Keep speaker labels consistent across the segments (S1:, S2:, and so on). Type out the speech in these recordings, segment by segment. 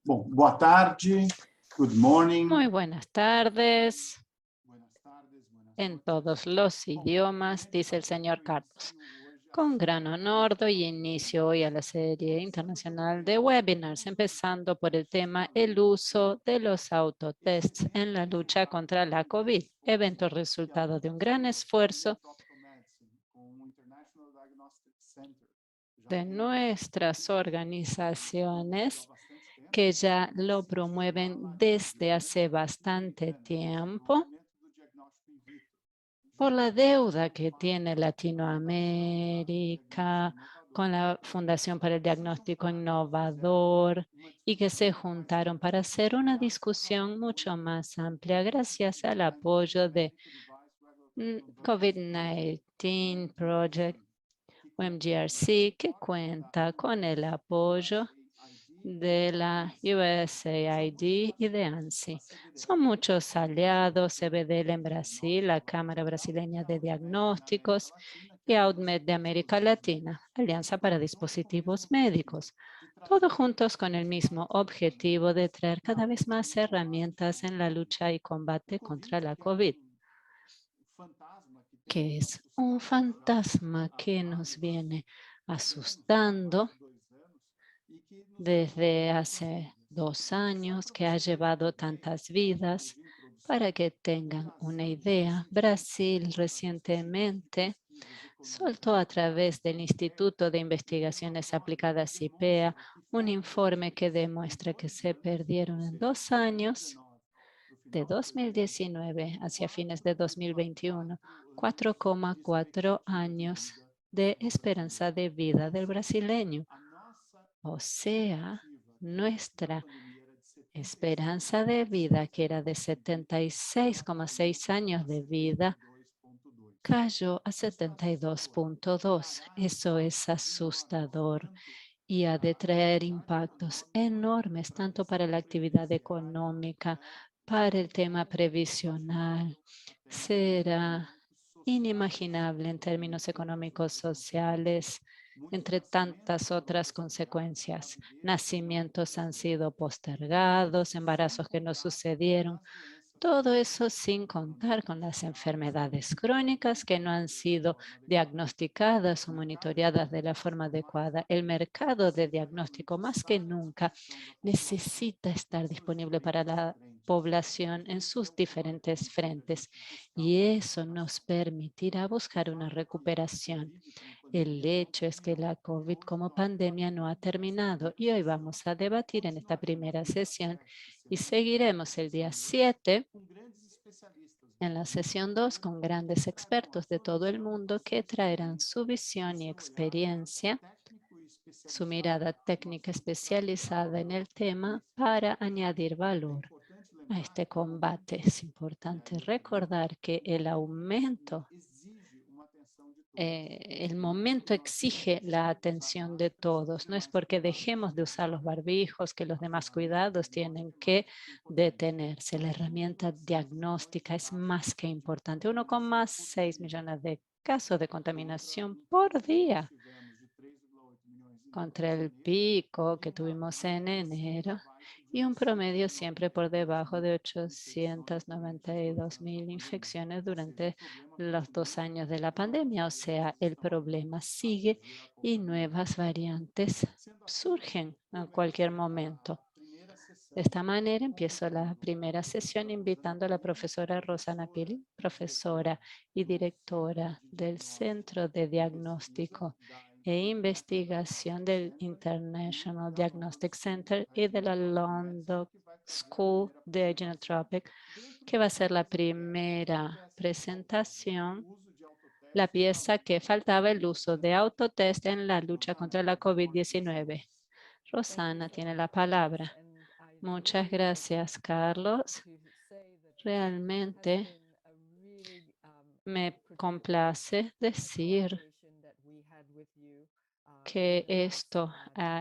S1: Bom, boa tarde, good morning.
S2: Muy buenas tardes en todos los idiomas, dice el señor Carlos. Con gran honor doy inicio hoy a la serie internacional de webinars, empezando por el tema el uso de los autotests en la lucha contra la COVID, evento resultado de un gran esfuerzo de nuestras organizaciones que ya lo promueven desde hace bastante tiempo por la deuda que tiene Latinoamérica con la Fundación para el Diagnóstico Innovador y que se juntaron para hacer una discusión mucho más amplia gracias al apoyo de COVID-19 Project o MGRC, que cuenta con el apoyo de la USAID y de ANSI. Son muchos aliados, CBDL en Brasil, la Cámara Brasileña de Diagnósticos y AUDMED de América Latina, Alianza para Dispositivos Médicos, todos juntos con el mismo objetivo de traer cada vez más herramientas en la lucha y combate contra la COVID, que es un fantasma que nos viene asustando desde hace 2 años, que ha llevado tantas vidas. Para que tengan una idea, Brasil recientemente soltó a través del Instituto de Investigaciones Aplicadas IPEA un informe que demuestra que se perdieron en 2 años, de 2019 hacia fines de 2021, 4,4 años de esperanza de vida del brasileño. O sea, nuestra esperanza de vida, que era de 76,6 años de vida, cayó a 72,2. Eso es asustador y ha de traer impactos enormes, tanto para la actividad económica, para el tema previsional. Será inimaginable en términos económicos, sociales, entre tantas otras consecuencias. Nacimientos han sido postergados, embarazos que no sucedieron. Todo eso sin contar con las enfermedades crónicas que no han sido diagnosticadas o monitoreadas de la forma adecuada. El mercado de diagnóstico más que nunca necesita estar disponible para la población en sus diferentes frentes y eso nos permitirá buscar una recuperación. El hecho es que la COVID como pandemia no ha terminado y hoy vamos a debatir en esta primera sesión y seguiremos el día 7 en la sesión 2 con grandes expertos de todo el mundo que traerán su visión y experiencia, su mirada técnica especializada en el tema para añadir valor a este combate. Es importante recordar que el aumento el momento exige la atención de todos. No es porque dejemos de usar los barbijos que los demás cuidados tienen que detenerse. La herramienta diagnóstica es más que importante. 1,6 millones de casos de contaminación por día contra el pico que tuvimos en enero y un promedio siempre por debajo de 892,000 infecciones durante los 2 años de la pandemia. O sea, el problema sigue y nuevas variantes surgen en cualquier momento. De esta manera empiezo la primera sesión invitando a la profesora Rosana Pili, profesora y directora del Centro de Diagnóstico e Investigación del International Diagnostic Center y de la London School de Genotropic, que va a ser la primera presentación, la pieza que faltaba, el uso de autotest en la lucha contra la COVID-19. Rosana tiene la palabra. Muchas gracias, Carlos. Realmente me complace decir que esto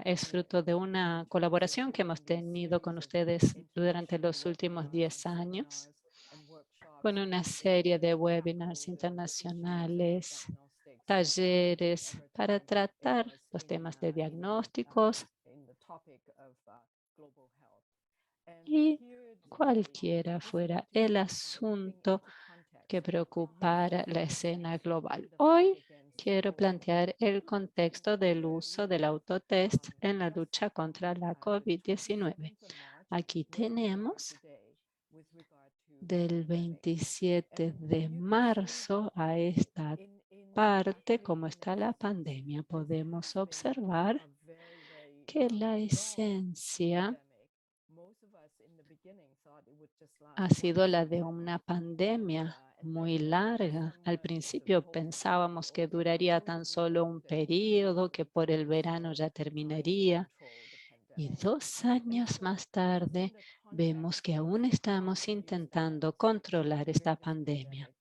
S2: es fruto de una colaboración que hemos tenido con ustedes durante los últimos 10 años, con una serie de webinars internacionales, talleres para tratar los temas de diagnósticos y cualquiera fuera el asunto que preocupara la escena global. Hoy quiero plantear el contexto del uso del autotest en la lucha contra la COVID-19. Aquí tenemos del 27 de marzo a esta parte cómo está la pandemia. Podemos observar que la esencia ha sido la de una pandemia muy larga. Al principio pensábamos que duraría tan solo un periodo, que por el verano ya terminaría. Y 2 años más tarde vemos que aún estamos intentando controlar esta pandemia.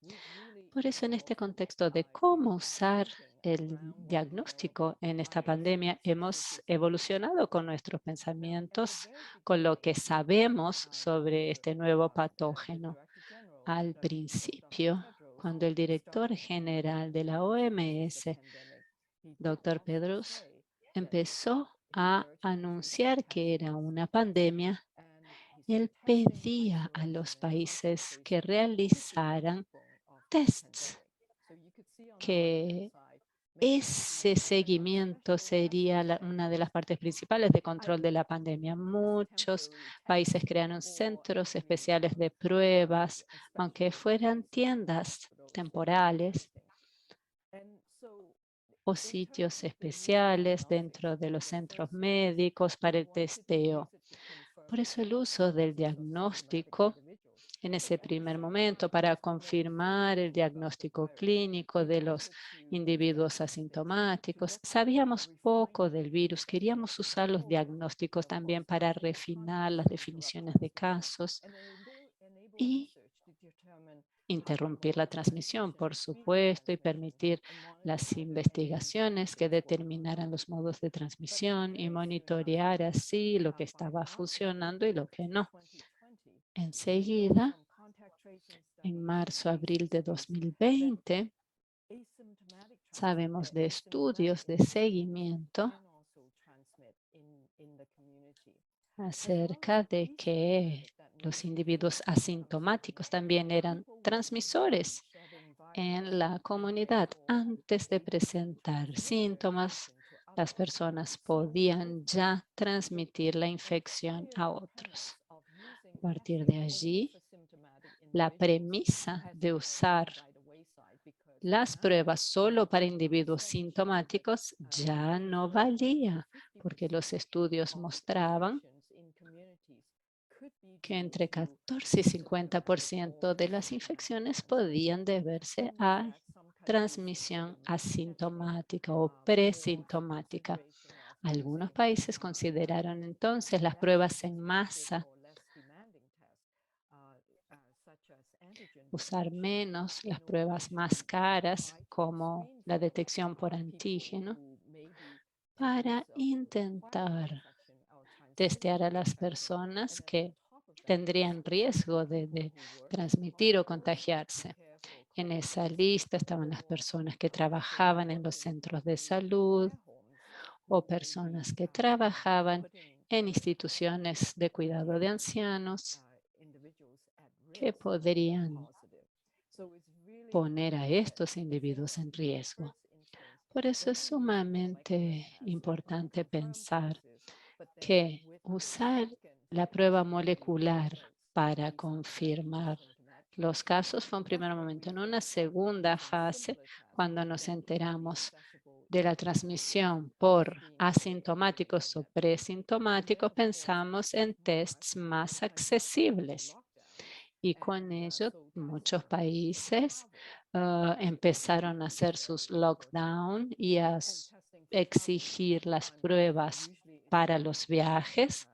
S2: Por eso en este contexto de cómo usar el diagnóstico en esta pandemia, hemos evolucionado con nuestros pensamientos, con lo que sabemos sobre este nuevo patógeno. Al principio, cuando el director general de la OMS, Dr. Pedros, empezó a anunciar que era una pandemia, él pedía a los países que realizaran tests, que ese seguimiento sería una de las partes principales de control de la pandemia. Muchos países crearon centros especiales de pruebas, aunque fueran tiendas temporales o sitios especiales dentro de los centros médicos para el testeo. Por eso el uso del diagnóstico en ese primer momento para confirmar el diagnóstico clínico de los individuos asintomáticos. Sabíamos poco del virus, queríamos usar los diagnósticos también para refinar las definiciones de casos y interrumpir la transmisión, por supuesto, y permitir las investigaciones que determinaran los modos de transmisión y monitorear así lo que estaba funcionando y lo que no. Enseguida, en marzo-abril de 2020, sabemos de estudios de seguimiento acerca de que los individuos asintomáticos también eran transmisores en la comunidad. Antes de presentar síntomas, las personas podían ya transmitir la infección a otros. A partir de allí, la premisa de usar las pruebas solo para individuos sintomáticos ya no valía, porque los estudios mostraban que entre 14 y 50% de las infecciones podían deberse a transmisión asintomática o presintomática. Algunos países consideraron entonces las pruebas en masa, usar menos las pruebas más caras como la detección por antígeno para intentar testear a las personas que tendrían riesgo de transmitir o contagiarse. En esa lista estaban las personas que trabajaban en los centros de salud o personas que trabajaban en instituciones de cuidado de ancianos que podrían poner a estos individuos en riesgo. Por eso es sumamente importante pensar que usar la prueba molecular para confirmar los casos fue un primer momento. En una segunda fase, cuando nos enteramos de la transmisión por asintomáticos o presintomáticos, pensamos en tests más accesibles. Y con ello, muchos países empezaron a hacer sus lockdown y a exigir las pruebas para los viajes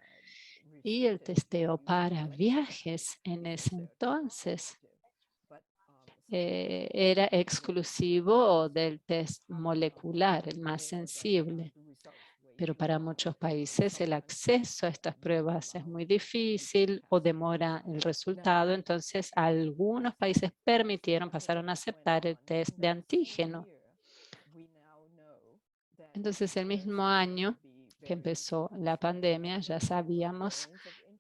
S2: y el testeo para viajes en ese entonces era exclusivo del test molecular, el más sensible. Pero para muchos países el acceso a estas pruebas es muy difícil o demora el resultado. Entonces, algunos países pasaron a aceptar el test de antígeno. Entonces, el mismo año que empezó la pandemia, ya sabíamos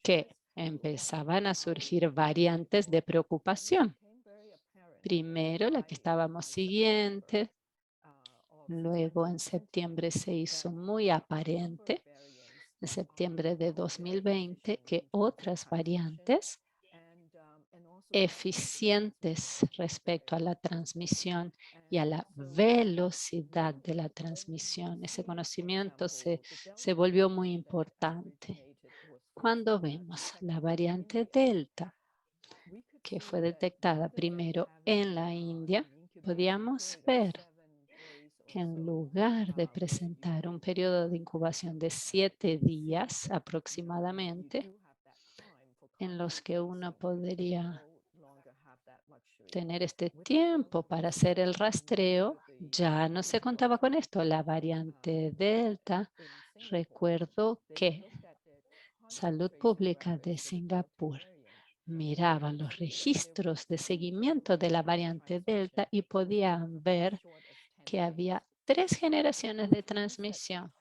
S2: que empezaban a surgir variantes de preocupación. Primero, la que estábamos siguiente, luego en septiembre se hizo muy aparente, en septiembre de 2020, que otras variantes eficientes respecto a la transmisión y a la velocidad de la transmisión. Ese conocimiento se volvió muy importante. Cuando vemos la variante Delta, que fue detectada primero en la India, podíamos ver que en lugar de presentar un periodo de incubación de 7 días aproximadamente, en los que uno podría tener este tiempo para hacer el rastreo, ya no se contaba con esto. La variante Delta, recuerdo que Salud Pública de Singapur miraba los registros de seguimiento de la variante Delta y podían ver que había 3 generaciones de transmisión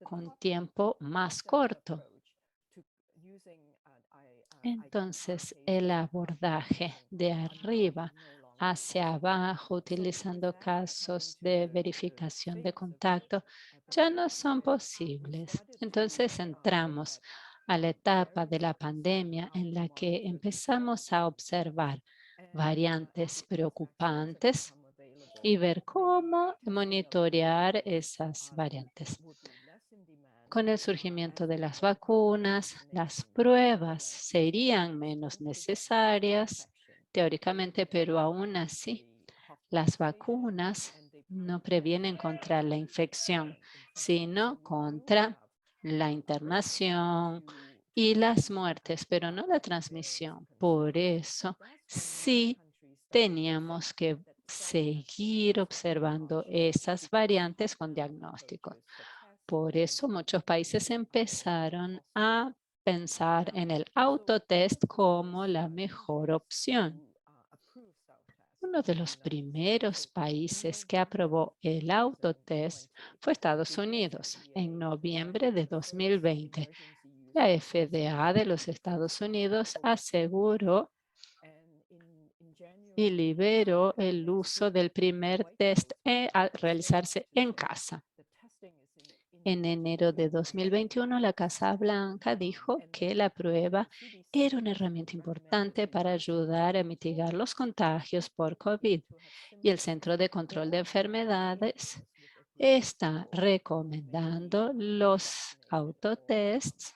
S2: con tiempo más corto. Entonces, el abordaje de arriba hacia abajo, utilizando casos de verificación de contacto, ya no son posibles. Entonces, entramos a la etapa de la pandemia en la que empezamos a observar variantes preocupantes y ver cómo monitorear esas variantes. Con el surgimiento de las vacunas, las pruebas serían menos necesarias, teóricamente, pero aún así, las vacunas no previenen contra la infección, sino contra la internación y las muertes, pero no la transmisión. Por eso, sí teníamos que seguir observando esas variantes con diagnósticos. Por eso muchos países empezaron a pensar en el autotest como la mejor opción. Uno de los primeros países que aprobó el autotest fue Estados Unidos en noviembre de 2020. La FDA de los Estados Unidos aseguró y liberó el uso del primer test a realizarse en casa. En enero de 2021, la Casa Blanca dijo que la prueba era una herramienta importante para ayudar a mitigar los contagios por COVID. Y el Centro de Control de Enfermedades está recomendando los autotests.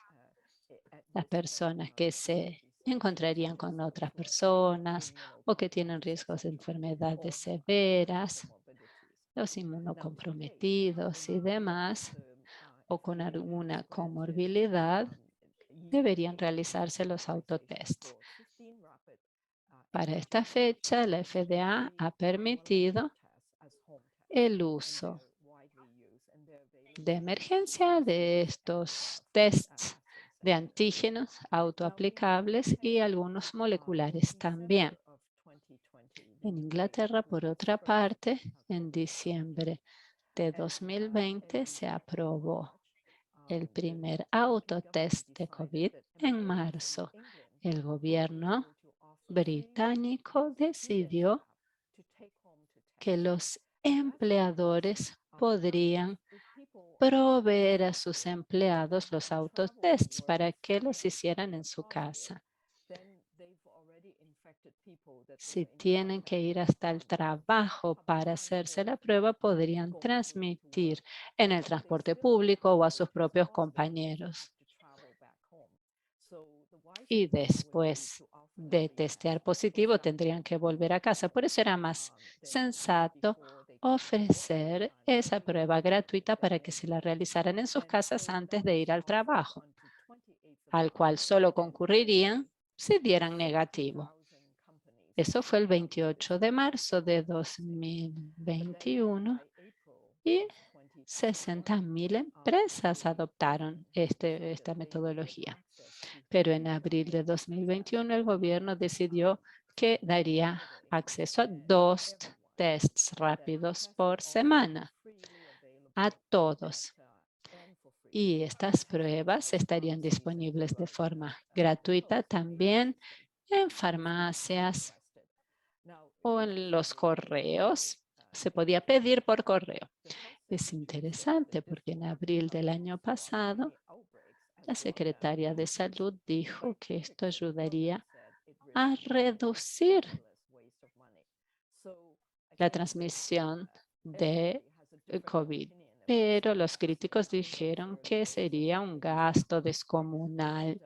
S2: Las personas que se encontrarían con otras personas o que tienen riesgos de enfermedades severas, los inmunocomprometidos y demás, o con alguna comorbilidad, deberían realizarse los autotests. Para esta fecha, la FDA ha permitido el uso de emergencia de estos tests de antígenos autoaplicables y algunos moleculares también. En Inglaterra, por otra parte, en diciembre de 2020 se aprobó el primer autotest de COVID. En marzo, el gobierno británico decidió que los empleadores podrían proveer a sus empleados los autotests para que los hicieran en su casa. Si tienen que ir hasta el trabajo para hacerse la prueba, podrían transmitir en el transporte público o a sus propios compañeros. Y después de testear positivo, tendrían que volver a casa. Por eso era más sensato ofrecer esa prueba gratuita para que se la realizaran en sus casas antes de ir al trabajo, al cual solo concurrirían si dieran negativo. Eso fue el 28 de marzo de 2021 y 60,000 empresas adoptaron esta metodología. Pero en abril de 2021 el gobierno decidió que daría acceso a 2 tests rápidos por semana a todos. Y estas pruebas estarían disponibles de forma gratuita también en farmacias o en los correos. Se podía pedir por correo. Es interesante porque en abril del año pasado, la secretaria de Salud dijo que esto ayudaría a reducir la transmisión de COVID. Pero los críticos dijeron que sería un gasto descomunal.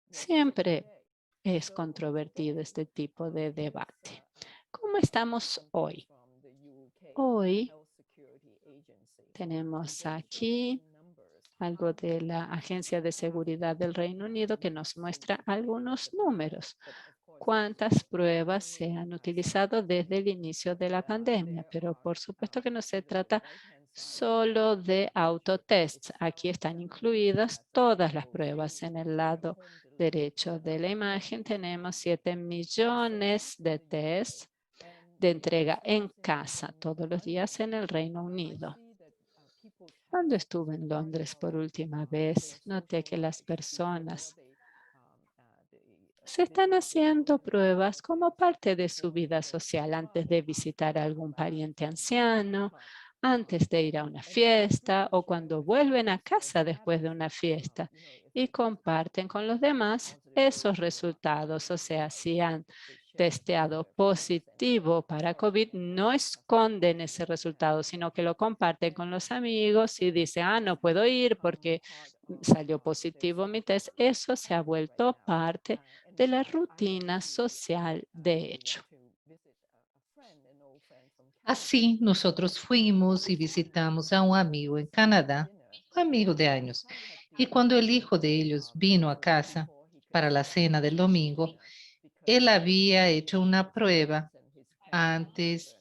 S2: Siempre es controvertido este tipo de debate. ¿Cómo estamos hoy? Hoy tenemos aquí algo de la Agencia de Seguridad del Reino Unido que nos muestra algunos números. ¿Cuántas pruebas se han utilizado desde el inicio de la pandemia? Pero por supuesto que no se trata solo de autotests. Aquí están incluidas todas las pruebas. En el lado derecho de la imagen tenemos 7 millones de tests de entrega en casa todos los días en el Reino Unido. Cuando estuve en Londres por última vez, noté que las personas se están haciendo pruebas como parte de su vida social antes de visitar a algún pariente anciano, antes de ir a una fiesta o cuando vuelven a casa después de una fiesta y comparten con los demás esos resultados. O sea, si han testeado positivo para COVID, no esconden ese resultado, sino que lo comparten con los amigos y dicen, no puedo ir porque salió positivo mi test. Eso se ha vuelto parte de la rutina social de hecho.
S3: Así, nosotros fuimos y visitamos a un amigo en Canadá, un amigo de años. Y cuando el hijo de ellos vino a casa para la cena del domingo, él había hecho una prueba antes,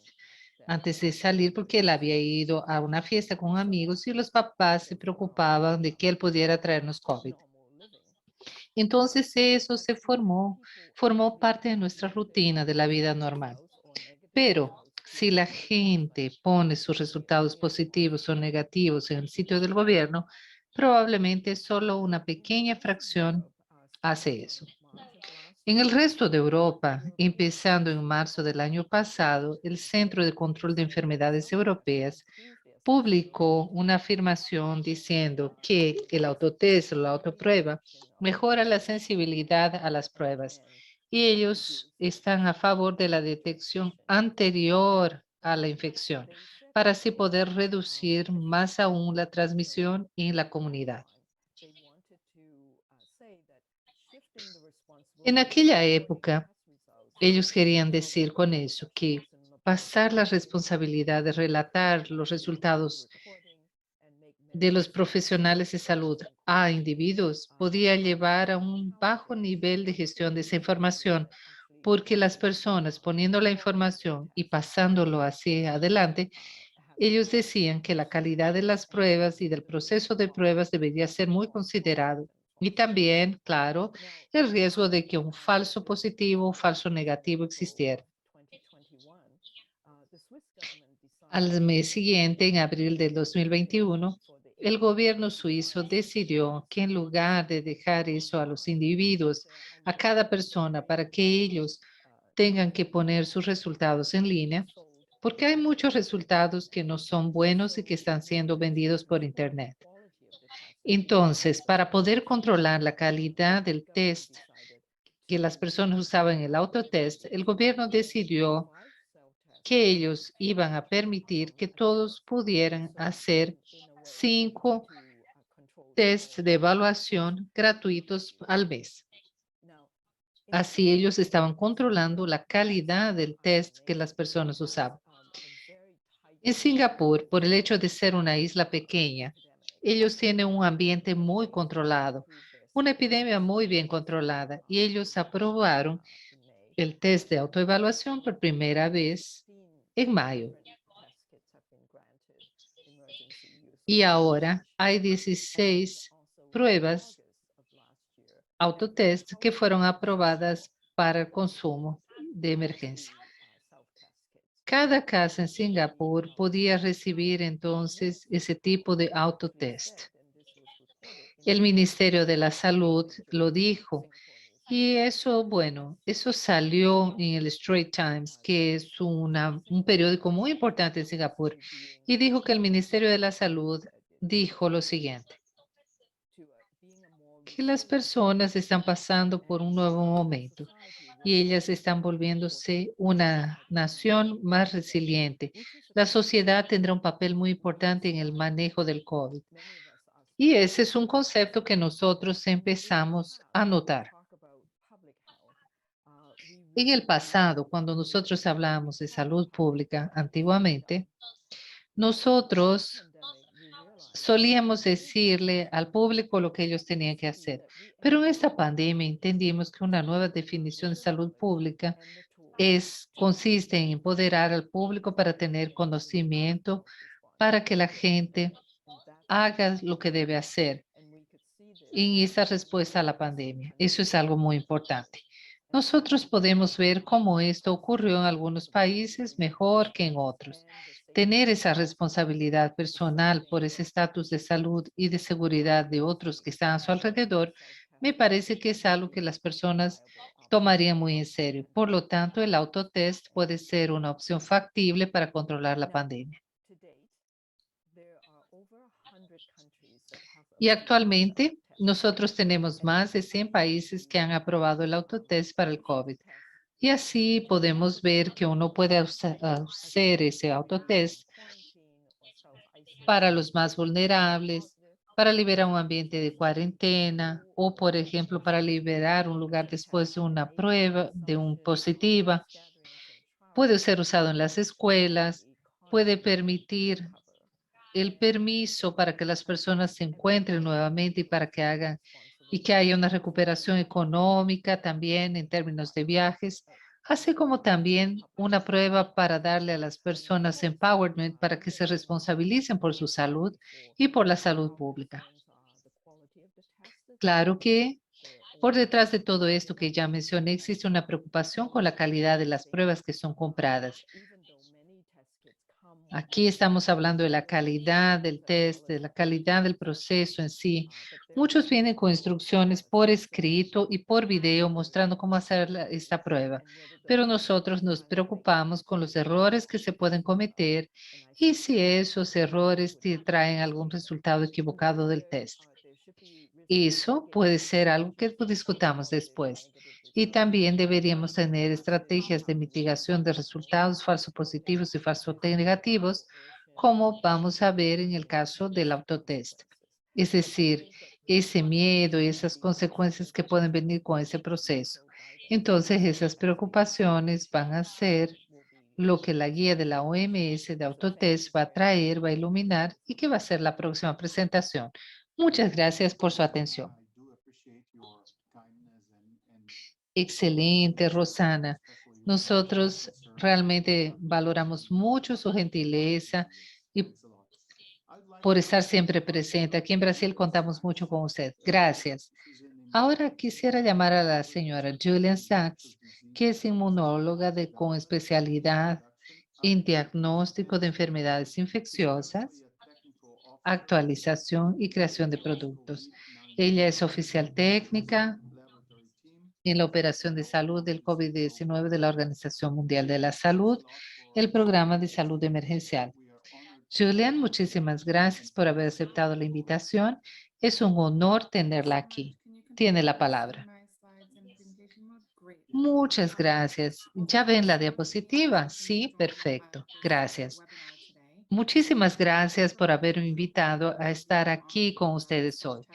S3: antes de salir porque él había ido a una fiesta con amigos y los papás se preocupaban de que él pudiera traernos COVID. Entonces eso formó parte de nuestra rutina de la vida normal. Pero si la gente pone sus resultados positivos o negativos en el sitio del gobierno, probablemente solo una pequeña fracción hace eso. En el resto de Europa, empezando en marzo del año pasado, el Centro de Control de Enfermedades Europeas publicó una afirmación diciendo que el autotest o la autoprueba mejora la sensibilidad a las pruebas y ellos están a favor de la detección anterior a la infección para así poder reducir más aún la transmisión en la comunidad. En aquella época, ellos querían decir con eso que pasar la responsabilidad de relatar los resultados de los profesionales de salud a individuos podía llevar a un bajo nivel de gestión de esa información, porque las personas poniendo la información y pasándolo hacia adelante, ellos decían que la calidad de las pruebas y del proceso de pruebas debería ser muy considerado. Y también, claro, el riesgo de que un falso positivo o falso negativo existiera. Al mes siguiente, en abril del 2021, el gobierno suizo decidió que en lugar de dejar eso a los individuos, a cada persona, para que ellos tengan que poner sus resultados en línea, porque hay muchos resultados que no son buenos y que están siendo vendidos por Internet. Entonces, para poder controlar la calidad del test que las personas usaban en el autotest, el gobierno decidió que ellos iban a permitir que todos pudieran hacer 5 tests de evaluación gratuitos al mes. Así ellos estaban controlando la calidad del test que las personas usaban. En Singapur, por el hecho de ser una isla pequeña, ellos tienen un ambiente muy controlado, una epidemia muy bien controlada, y ellos aprobaron el test de autoevaluación por primera vez en mayo. Y ahora hay 16 pruebas autotest que fueron aprobadas para el consumo de emergencia. Cada casa en Singapur podía recibir entonces ese tipo de autotest. El Ministerio de la Salud lo dijo. Y eso, bueno, eso salió en el Straits Times, que es un periódico muy importante en Singapur, y dijo que el Ministerio de la Salud dijo lo siguiente, que las personas están pasando por un nuevo momento y ellas están volviéndose una nación más resiliente. La sociedad tendrá un papel muy importante en el manejo del COVID. Y ese es un concepto que nosotros empezamos a notar. En el pasado, cuando nosotros hablábamos de salud pública antiguamente, nosotros solíamos decirle al público lo que ellos tenían que hacer. Pero en esta pandemia entendimos que una nueva definición de salud pública consiste en empoderar al público para tener conocimiento, para que la gente haga lo que debe hacer en esa respuesta a la pandemia. Eso es algo muy importante. Nosotros podemos ver cómo esto ocurrió en algunos países mejor que en otros. Tener esa responsabilidad personal por ese estatus de salud y de seguridad de otros que están a su alrededor, me parece que es algo que las personas tomarían muy en serio. Por lo tanto, el autotest puede ser una opción factible para controlar la pandemia. Y actualmente nosotros tenemos más de 100 países que han aprobado el autotest para el COVID. Y así podemos ver que uno puede hacer ese autotest para los más vulnerables, para liberar un ambiente de cuarentena o, por ejemplo, para liberar un lugar después de una prueba, de un positiva. Puede ser usado en las escuelas, puede permitir el permiso para que las personas se encuentren nuevamente y para que hagan y que haya una recuperación económica también en términos de viajes, así como también una prueba para darle a las personas empowerment para que se responsabilicen por su salud y por la salud pública. Claro que por detrás de todo esto que ya mencioné existe una preocupación con la calidad de las pruebas que son compradas. Aquí estamos hablando de la calidad del test, de la calidad del proceso en sí. Muchos vienen con instrucciones por escrito y por video mostrando cómo hacer esta prueba, pero nosotros nos preocupamos con los errores que se pueden cometer y si esos errores te traen algún resultado equivocado del test. Eso puede ser algo que discutamos después. Y también deberíamos tener estrategias de mitigación de resultados falsos positivos y falsos negativos, como vamos a ver en el caso del autotest. Es decir, ese miedo y esas consecuencias que pueden venir con ese proceso. Entonces, esas preocupaciones van a ser lo que la guía de la OMS de autotest va a traer, va a iluminar y que va a ser la próxima presentación. Muchas gracias por su atención. Excelente, Rosana. Nosotros realmente valoramos mucho su gentileza y por estar siempre presente. Aquí en Brasil contamos mucho con usted. Gracias. Ahora quisiera llamar a la señora Julian Sachs, que es inmunóloga con especialidad en diagnóstico de enfermedades infecciosas, actualización y creación de productos. Ella es oficial técnica en la operación de salud del COVID-19 de la Organización Mundial de la Salud, el programa de salud emergencial. Julian, muchísimas gracias por haber aceptado la invitación. Es un honor tenerla aquí. Tiene la palabra. Muchas gracias. ¿Ya ven la diapositiva? Sí, perfecto. Gracias. Muchísimas gracias por haberme invitado a estar aquí con ustedes hoy.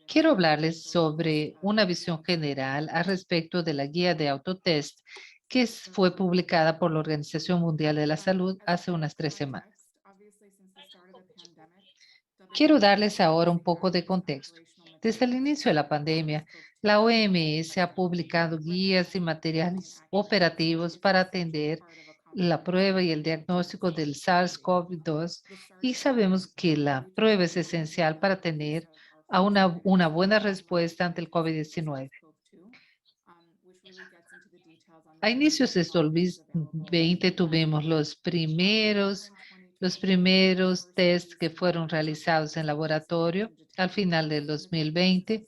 S3: Quiero hablarles sobre una visión general al respecto de la guía de autotest que fue publicada por la Organización Mundial de la Salud hace unas 3 semanas. Quiero darles ahora un poco de contexto. Desde el inicio de la pandemia, la OMS ha publicado guías y materiales operativos para atender la prueba y el diagnóstico del SARS-CoV-2 y sabemos que la prueba es esencial para tener una buena respuesta ante el COVID-19. A inicios de 2020 tuvimos los primeros los primeros tests que fueron realizados en laboratorio al final del 2020.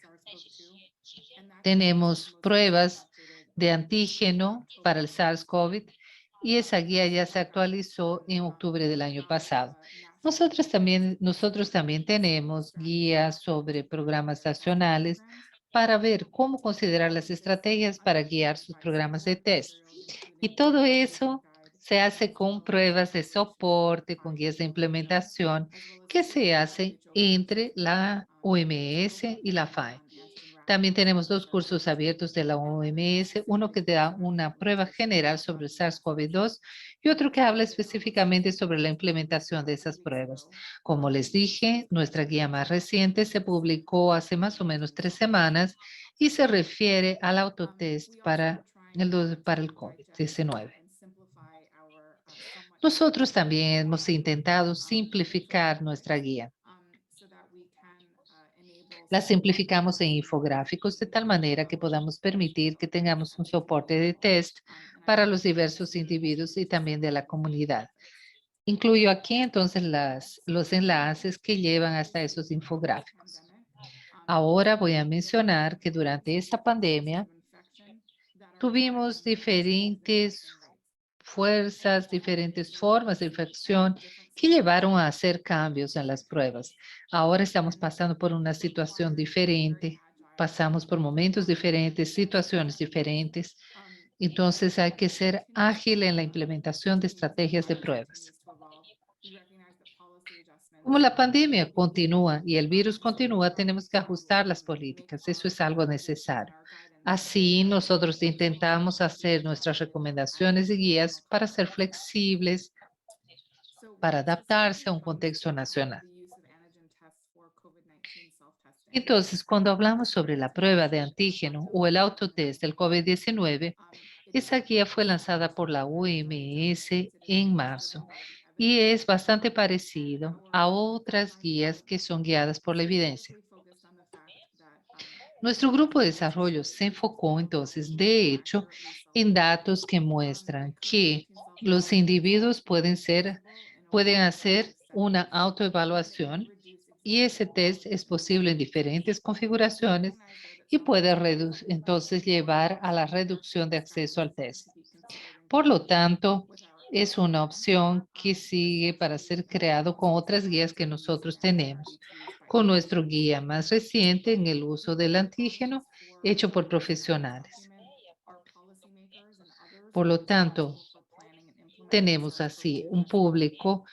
S3: Tenemos pruebas de antígeno para el SARS-CoV y esa guía ya se actualizó en octubre del año pasado. Nosotros también tenemos guías sobre programas nacionales para ver cómo considerar las estrategias para guiar sus programas de test. Y todo eso se hace con pruebas de soporte, con guías de implementación que se hacen entre la OMS y la FAE. También tenemos 2 cursos abiertos de la OMS, uno que da una prueba general sobre el SARS-CoV-2 y otro que habla específicamente sobre la implementación de esas pruebas. Como les dije, nuestra guía más reciente se publicó hace más o menos 3 semanas y se refiere al autotest para el COVID-19. Nosotros también hemos intentado simplificar nuestra guía. La simplificamos en infográficos de tal manera que podamos permitir que tengamos un soporte de test para los diversos individuos y también de la comunidad. Incluyo aquí entonces los enlaces que llevan hasta esos infográficos. Ahora voy a mencionar que durante esta pandemia tuvimos diferentes fuerzas, diferentes formas de infección que llevaron a hacer cambios en las pruebas. Ahora estamos pasando por una situación diferente, pasamos por momentos diferentes, situaciones diferentes. Entonces hay que ser ágil en la implementación de estrategias de pruebas. Como la pandemia continúa y el virus continúa, tenemos que ajustar las políticas. Eso es algo necesario. Así, nosotros intentamos hacer nuestras recomendaciones y guías para ser flexibles, para adaptarse a un contexto nacional. Entonces, cuando hablamos sobre la prueba de antígeno o el autotest del COVID-19, esa guía fue lanzada por la OMS en marzo y es bastante parecido a otras guías que son guiadas por la evidencia. Nuestro grupo de desarrollo se enfocó entonces, de hecho, en datos que muestran que los individuos pueden hacer una autoevaluación y ese test es posible en diferentes configuraciones y puede entonces llevar a la reducción de acceso al test. Por lo tanto, es una opción que sigue para ser creado con otras guías que nosotros tenemos, con nuestro guía más reciente en el uso del antígeno hecho por profesionales. Por lo tanto, tenemos así un público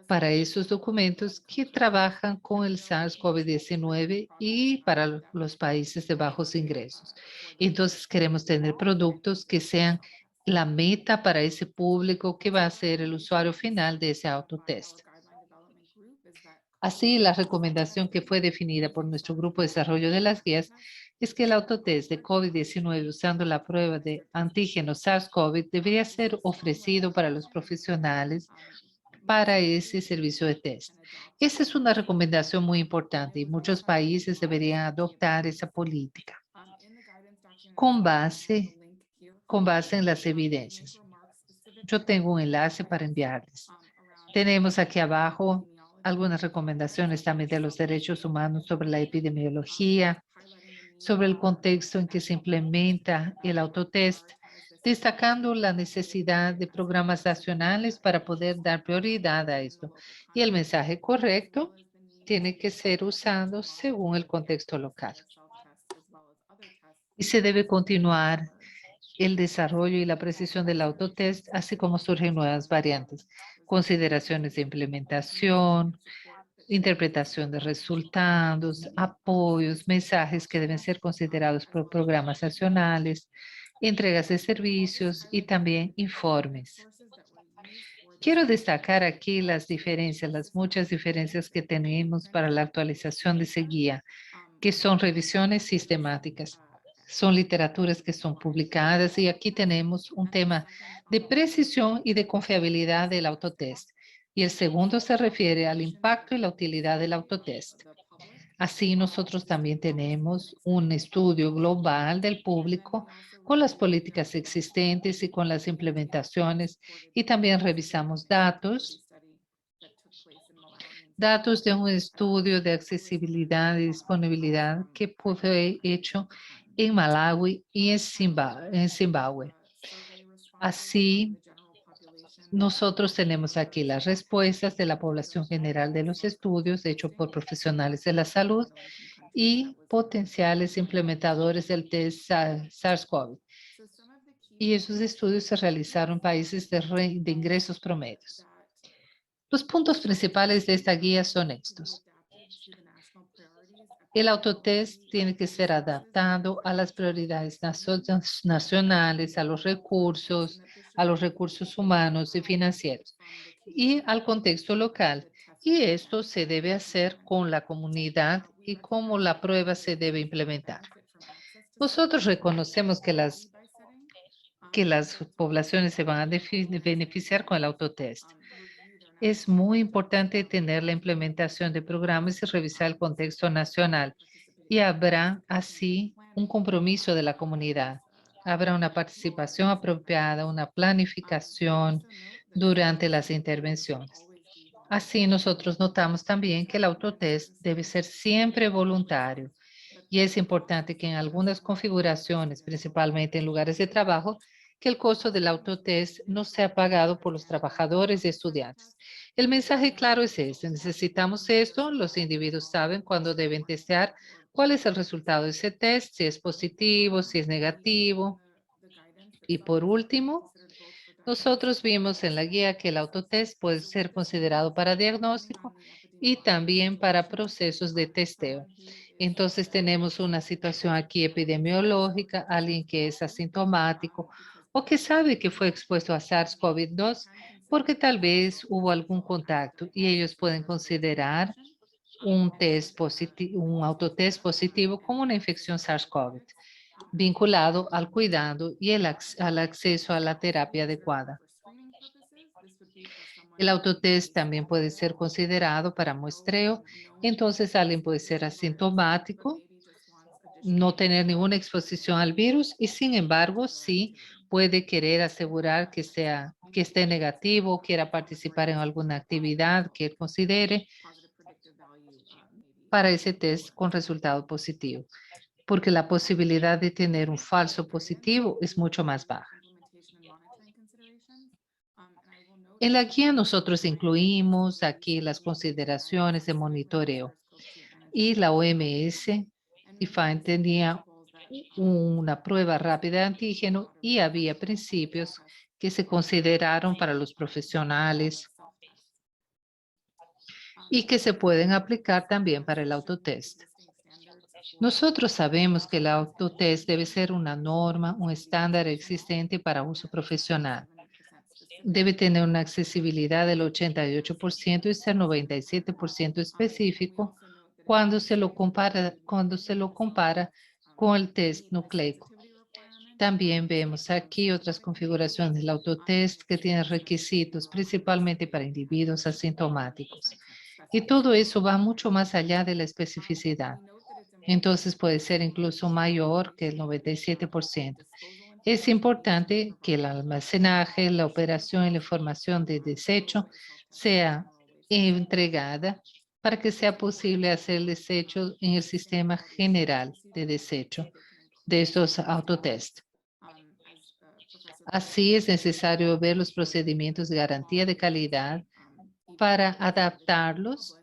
S3: para esos documentos que trabajan con el SARS-CoV-19 y para los países de bajos ingresos. Entonces, queremos tener productos que sean la meta para ese público que va a ser el usuario final de ese autotest. Así, la recomendación que fue definida por nuestro grupo de desarrollo de las guías es que el autotest de COVID-19 usando la prueba de antígeno SARS-CoV debería ser ofrecido para los profesionales para ese servicio de test. Esa es una recomendación muy importante y muchos países deberían adoptar esa política con base en las evidencias. Yo tengo un enlace para enviarles. Tenemos aquí abajo algunas recomendaciones también de los derechos humanos sobre la epidemiología, sobre el contexto en que se implementa el autotest, destacando la necesidad de programas nacionales para poder dar prioridad a esto. Y el mensaje correcto tiene que ser usado según el contexto local. Y se debe continuar el desarrollo y la precisión del autotest, así como surgen nuevas variantes, consideraciones de implementación, interpretación de resultados, apoyos, mensajes que deben ser considerados por programas nacionales, entregas de servicios y también informes. Quiero destacar aquí las diferencias, las muchas diferencias que tenemos para la actualización de esa guía, que son revisiones sistemáticas. Son literaturas que son publicadas y aquí tenemos un tema de precisión y de confiabilidad del autotest. Y el segundo se refiere al impacto y la utilidad del autotest. Así nosotros también tenemos un estudio global del público con las políticas existentes y con las implementaciones y también revisamos datos datos de un estudio de accesibilidad y disponibilidad que fue hecho en Malawi y en Zimbabue. Así, nosotros tenemos aquí las respuestas de la población general de los estudios hechos por profesionales de la salud y potenciales implementadores del test SARS-CoV. Y esos estudios se realizaron en países de ingresos promedios. Los puntos principales de esta guía son estos. El autotest tiene que ser adaptado a las prioridades nacionales, a los recursos humanos y financieros y al contexto local. Y esto se debe hacer con la comunidad y cómo la prueba se debe implementar. Nosotros reconocemos que las poblaciones se van a beneficiar con el autotest. Es muy importante tener la implementación de programas y revisar el contexto nacional. Y habrá así un compromiso de la comunidad. Habrá una participación apropiada, una planificación durante las intervenciones. Así nosotros notamos también que el autotest debe ser siempre voluntario. Y es importante que en algunas configuraciones, principalmente en lugares de trabajo, que el costo del autotest no sea pagado por los trabajadores y estudiantes. El mensaje claro es este: necesitamos esto, los individuos saben cuándo deben testear, cuál es el resultado de ese test, si es positivo, si es negativo. Y por último, nosotros vimos en la guía que el autotest puede ser considerado para diagnóstico y también para procesos de testeo. Entonces tenemos una situación aquí epidemiológica, alguien que es asintomático o que sabe que fue expuesto a SARS-CoV-2 porque tal vez hubo algún contacto y ellos pueden considerar un autotest positivo como una infección SARS-CoV vinculado al cuidado y al acceso a la terapia adecuada. El autotest también puede ser considerado para muestreo, entonces alguien puede ser asintomático, no tener ninguna exposición al virus y sin embargo sí puede querer asegurar que esté negativo, quiera participar en alguna actividad que él considere para ese test con resultado positivo, porque la posibilidad de tener un falso positivo es mucho más baja. En la guía nosotros incluimos aquí las consideraciones de monitoreo y la OMS y FAN tenía una prueba rápida de antígeno y había principios que se consideraron para los profesionales y que se pueden aplicar también para el autotest. Nosotros sabemos que el autotest debe ser una norma, un estándar existente para uso profesional. Debe tener una accesibilidad del 88% y ser 97% específico cuando se lo compara con el test nucleico. También vemos aquí otras configuraciones del autotest que tienen requisitos principalmente para individuos asintomáticos. Y todo eso va mucho más allá de la especificidad. Entonces puede ser incluso mayor que el 97%. Es importante que el almacenaje, la operación y la información de desecho sea entregada para que sea posible hacer el desecho en el sistema general de desecho de estos autotest. Así es necesario ver los procedimientos de garantía de calidad para adaptarlos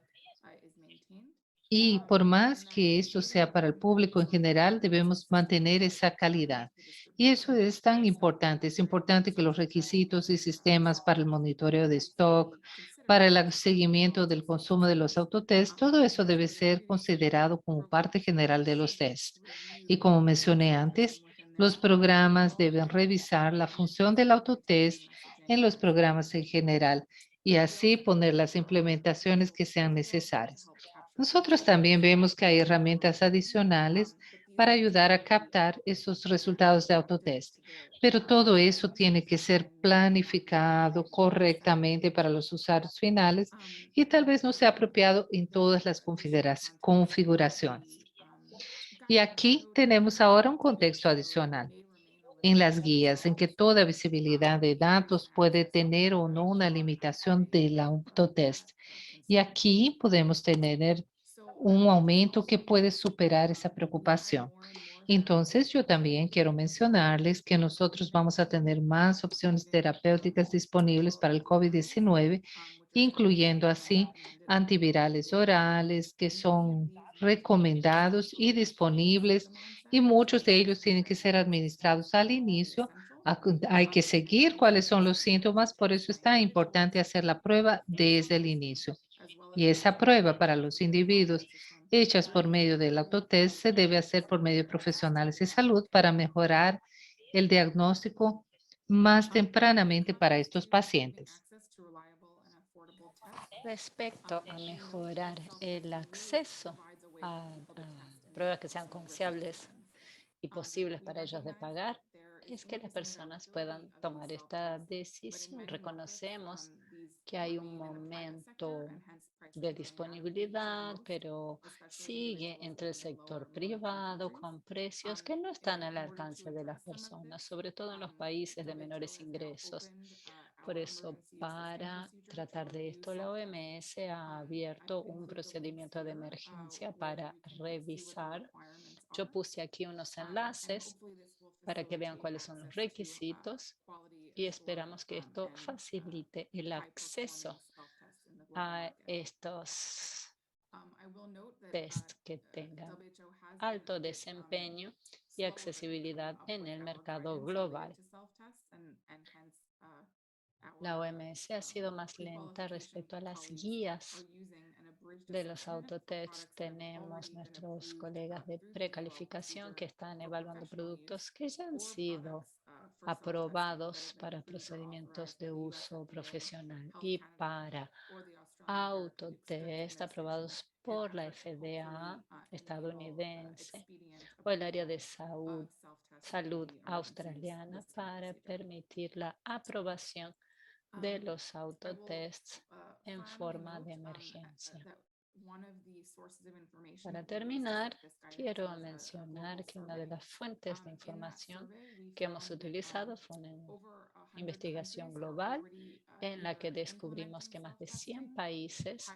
S3: y por más que esto sea para el público en general, debemos mantener esa calidad. Y eso es tan importante. Es importante que los requisitos y sistemas para el monitoreo de stock, para el seguimiento del consumo de los autotests, todo eso debe ser considerado como parte general de los tests. Y como mencioné antes, los programas deben revisar la función del autotest en los programas en general y así poner las implementaciones que sean necesarias. Nosotros también vemos que hay herramientas adicionales para ayudar a captar esos resultados de autotest, pero todo eso tiene que ser planificado correctamente para los usuarios finales y tal vez no sea apropiado en todas las configuraciones. Y aquí tenemos ahora un contexto adicional en las guías en que toda visibilidad de datos puede tener o no una limitación del autotest. Y aquí podemos tener un aumento que puede superar esa preocupación. Entonces, yo también quiero mencionarles que nosotros vamos a tener más opciones terapéuticas disponibles para el COVID-19, incluyendo así antivirales orales que son recomendados y disponibles, y muchos de ellos tienen que ser administrados al inicio. Hay que seguir cuáles son los síntomas, por eso es tan importante hacer la prueba desde el inicio. Y esa prueba para los individuos hechas por medio del autotest se debe hacer por medio de profesionales de salud para mejorar el diagnóstico más tempranamente para estos pacientes.
S2: Respecto a mejorar el acceso a pruebas que sean confiables y posibles para ellos de pagar, es que las personas puedan tomar esta decisión. Reconocemos que hay un momento de disponibilidad, pero sigue entre el sector privado con precios que no están al alcance de las personas, sobre todo en los países de menores ingresos. Por eso, para tratar de esto, la OMS ha abierto un procedimiento de emergencia para revisar. Yo puse aquí unos enlaces para que vean cuáles son los requisitos y esperamos que esto facilite el acceso a estos test que tengan alto desempeño y accesibilidad en el mercado global. La OMS ha sido más lenta respecto a las guías de los autotests. Tenemos nuestros colegas de precalificación que están evaluando productos que ya han sido aprobados para procedimientos de uso profesional y para autotest aprobados por la FDA estadounidense o el área de salud australiana para permitir la aprobación de los autotests en forma de emergencia. Para terminar, quiero mencionar que una de las fuentes de información que hemos utilizado fue una investigación global en la que descubrimos que más de 100 países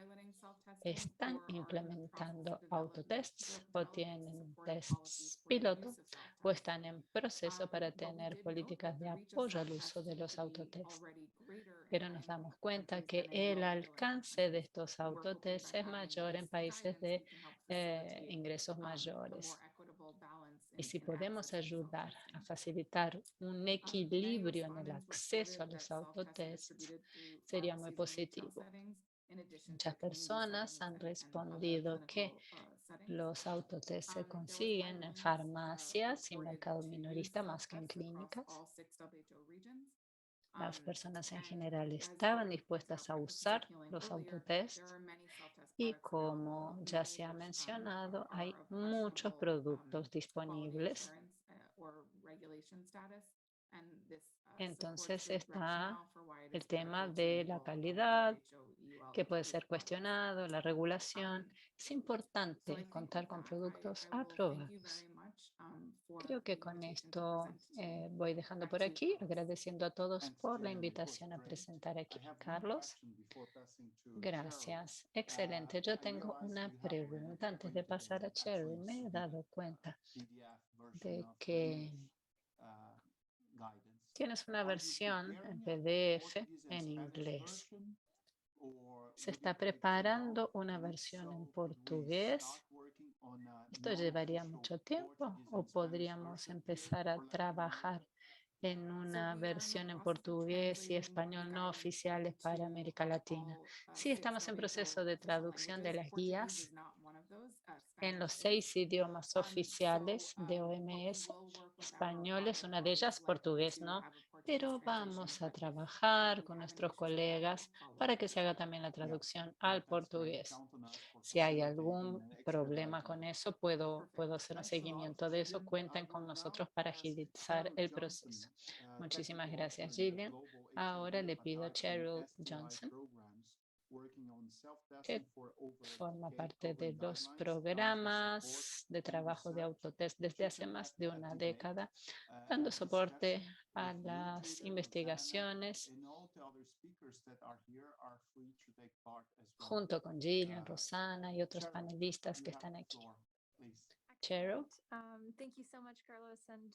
S2: están implementando autotests o tienen tests piloto o están en proceso para tener políticas de apoyo al uso de los autotests. Pero nos damos cuenta que el alcance de estos autotests es mayor en países de ingresos mayores. Y si podemos ayudar a facilitar un equilibrio en el acceso a los autotests, sería muy positivo. Muchas personas han respondido que los autotests se consiguen en farmacias y mercado minorista más que en clínicas. Las personas en general estaban dispuestas a usar los autotests y como ya se ha mencionado, hay muchos productos disponibles. Entonces está el tema de la calidad, que puede ser cuestionado, la regulación. Es importante contar con productos aprobados. Creo que con esto voy dejando por aquí, agradeciendo a todos por la invitación a presentar aquí. Carlos. Gracias. Excelente. Yo tengo una pregunta antes de pasar a Cherry. Me he dado cuenta de que tienes una versión en PDF en inglés. ¿Se está preparando una versión en portugués? ¿Esto llevaría mucho tiempo o podríamos empezar a trabajar en una versión en portugués y español no oficiales para América Latina? Sí, estamos en proceso de traducción de las guías en los 6 idiomas oficiales de OMS. Español es una de ellas, portugués no, pero vamos a trabajar con nuestros colegas para que se haga también la traducción al portugués. Si hay algún problema con eso, puedo hacer un seguimiento de eso. Cuenten con nosotros para agilizar el proceso. Muchísimas gracias, Gillian. Ahora le pido a Cheryl Johnson que forma parte de los programas de trabajo de autotest desde hace más de una década, dando soporte a las investigaciones junto con Gillian, Rosana y otros panelistas que están aquí. Cheryl.
S4: Thank you so much, Carlos, and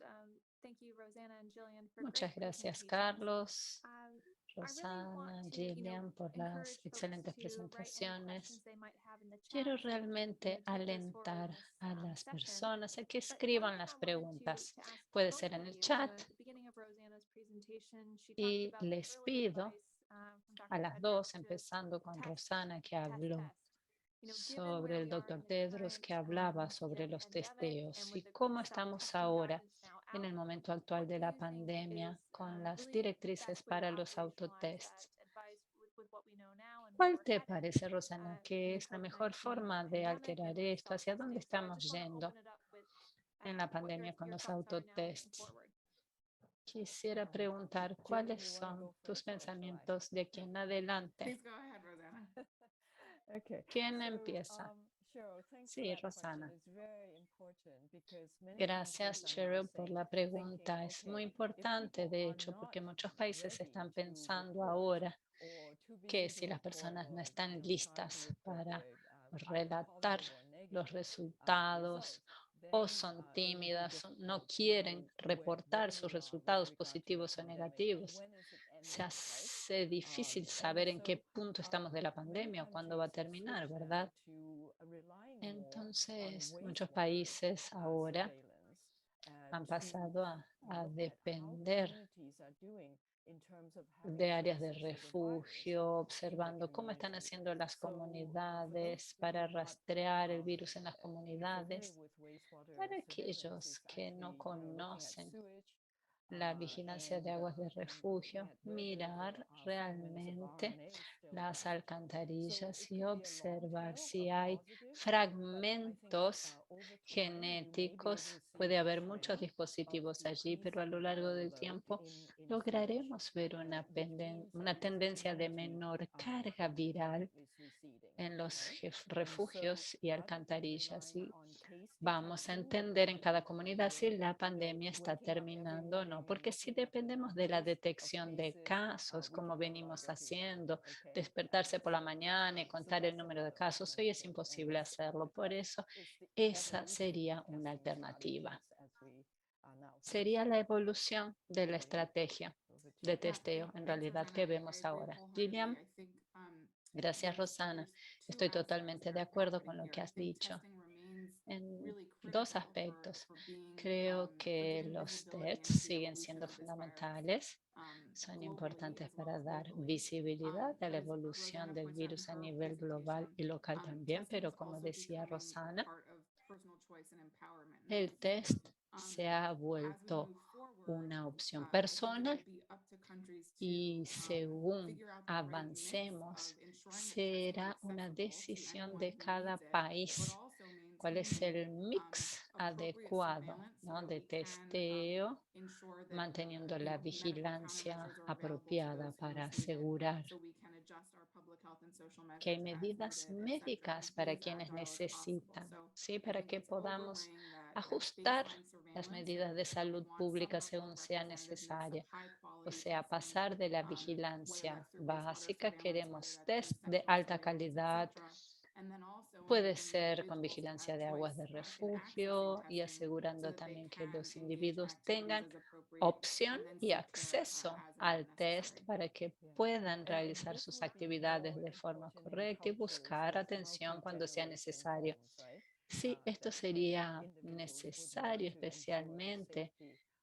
S4: thank you, Rosanna and Jillian, for
S2: Muchas
S4: great
S2: gracias,
S4: presentations.
S2: Carlos,
S4: I really
S2: Rosana,
S4: want to,
S2: Gillian, por
S4: encourage
S2: las
S4: folks
S2: excelentes
S4: to write any
S2: presentaciones.
S4: questions they might have in the
S2: Quiero
S4: chat so we can,
S2: realmente
S4: take those
S2: alentar
S4: forward in
S2: a
S4: this,
S2: las
S4: session.
S2: personas a que
S4: But one
S2: escriban
S4: thing
S2: las
S4: I wanted
S2: preguntas.
S4: to ask
S2: Puede
S4: both
S2: ser
S4: of
S2: en el
S4: you,
S2: chat
S4: so at the beginning of Rosanna's presentation, she talked
S2: y
S4: about the
S2: les
S4: early
S2: pido
S4: advice, from
S2: a
S4: Dr.
S2: las
S4: Tedros
S2: dos,
S4: to
S2: empezando con
S4: test,
S2: Rosana, que
S4: test,
S2: habló
S4: test. Given
S2: sobre
S4: where
S2: el
S4: we are
S2: doctor
S4: in the
S2: Tedros,
S4: current,
S2: que hablaba sobre los
S4: pandemic
S2: testeos
S4: and
S2: y
S4: with the
S2: cómo estamos
S4: self-testing
S2: ahora
S4: guidance now
S2: en el
S4: out,
S2: momento actual
S4: what
S2: de
S4: do
S2: la
S4: you think
S2: pandemia
S4: is,
S2: con las
S4: really the
S2: directrices
S4: best way to
S2: para los
S4: operationalize
S2: autotests.
S4: that advice with what we know now and where
S2: ¿Cuál
S4: we're
S2: te
S4: headed,
S2: parece, Rosana,
S4: in
S2: que
S4: the
S2: es la mejor
S4: COVID-19
S2: forma de
S4: pandemic
S2: alterar
S4: and with
S2: esto? ¿Hacia dónde
S4: self-testing? So I
S2: estamos
S4: just want to
S2: yendo
S4: open it up with,
S2: en la
S4: what
S2: pandemia con
S4: your
S2: los
S4: thoughts are now moving
S2: autotests?
S4: forward.
S2: Quisiera preguntar cuáles son tus pensamientos de aquí en adelante.
S5: Please go ahead, Rosanna.
S6: Okay.
S2: ¿Quién
S6: So,
S2: empieza?
S6: Cheryl, thanks
S2: Sí,
S6: for that
S2: Rosana.
S6: question. It's very important because many
S2: Gracias,
S6: countries are
S2: Cheryl,
S6: now
S2: por
S6: saying,
S2: la pregunta. Es muy importante, de hecho, porque muchos países están pensando ahora que si las personas no están listas para relatar los resultados o son tímidas, no quieren reportar sus resultados positivos o negativos, se hace difícil saber en qué punto estamos de la pandemia o cuándo va a terminar, ¿verdad? Entonces, muchos países ahora han pasado a depender de áreas de refugio, observando cómo están haciendo las comunidades para rastrear el virus en las comunidades. Para aquellos que no conocen la vigilancia de aguas de refugio, mirar realmente las alcantarillas y observar si hay fragmentos genéticos. Puede haber muchos dispositivos allí, pero a lo largo del tiempo lograremos ver una tendencia de menor carga viral en los refugios y alcantarillas. Y vamos a entender en cada comunidad si la pandemia está terminando o no, porque si dependemos de la detección de casos, como venimos haciendo, despertarse por la mañana y contar el número de casos, hoy es imposible hacerlo. Por eso, esa sería una alternativa. Sería la evolución de la estrategia de testeo, en realidad, que vemos ahora. Gillian. Gracias, Rosana. Estoy totalmente de acuerdo con lo que has dicho en dos aspectos. Creo que los tests siguen siendo fundamentales. Son importantes para dar visibilidad a la evolución del virus a nivel global y local también, pero como decía Rosana, el test se ha vuelto una opción personal y según avancemos será una decisión de cada país cuál es el mix adecuado, ¿no?, de testeo, manteniendo la vigilancia apropiada para asegurar que hay medidas médicas para quienes necesitan, ¿sí?, para que podamos ajustar las medidas de salud pública según sea necesaria. O sea, pasar de la vigilancia básica, queremos test de alta calidad, puede ser con vigilancia de aguas de refugio y asegurando también que los individuos tengan opción y acceso al test para que puedan realizar sus actividades de forma correcta y buscar atención cuando sea necesario. Sí, esto sería necesario especialmente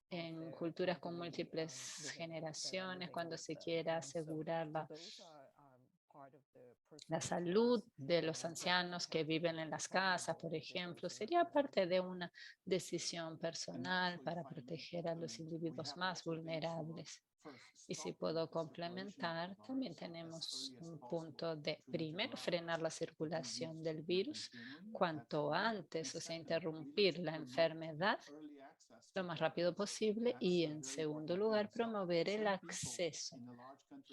S2: en culturas con múltiples generaciones, cuando se quiera asegurar la salud de los ancianos que viven en las casas, por ejemplo, sería parte de una decisión personal para proteger a los individuos más vulnerables. Y si puedo complementar, también tenemos un punto de, primero, frenar la circulación del virus cuanto antes, o sea, interrumpir la enfermedad lo más rápido posible y, en segundo lugar, promover el acceso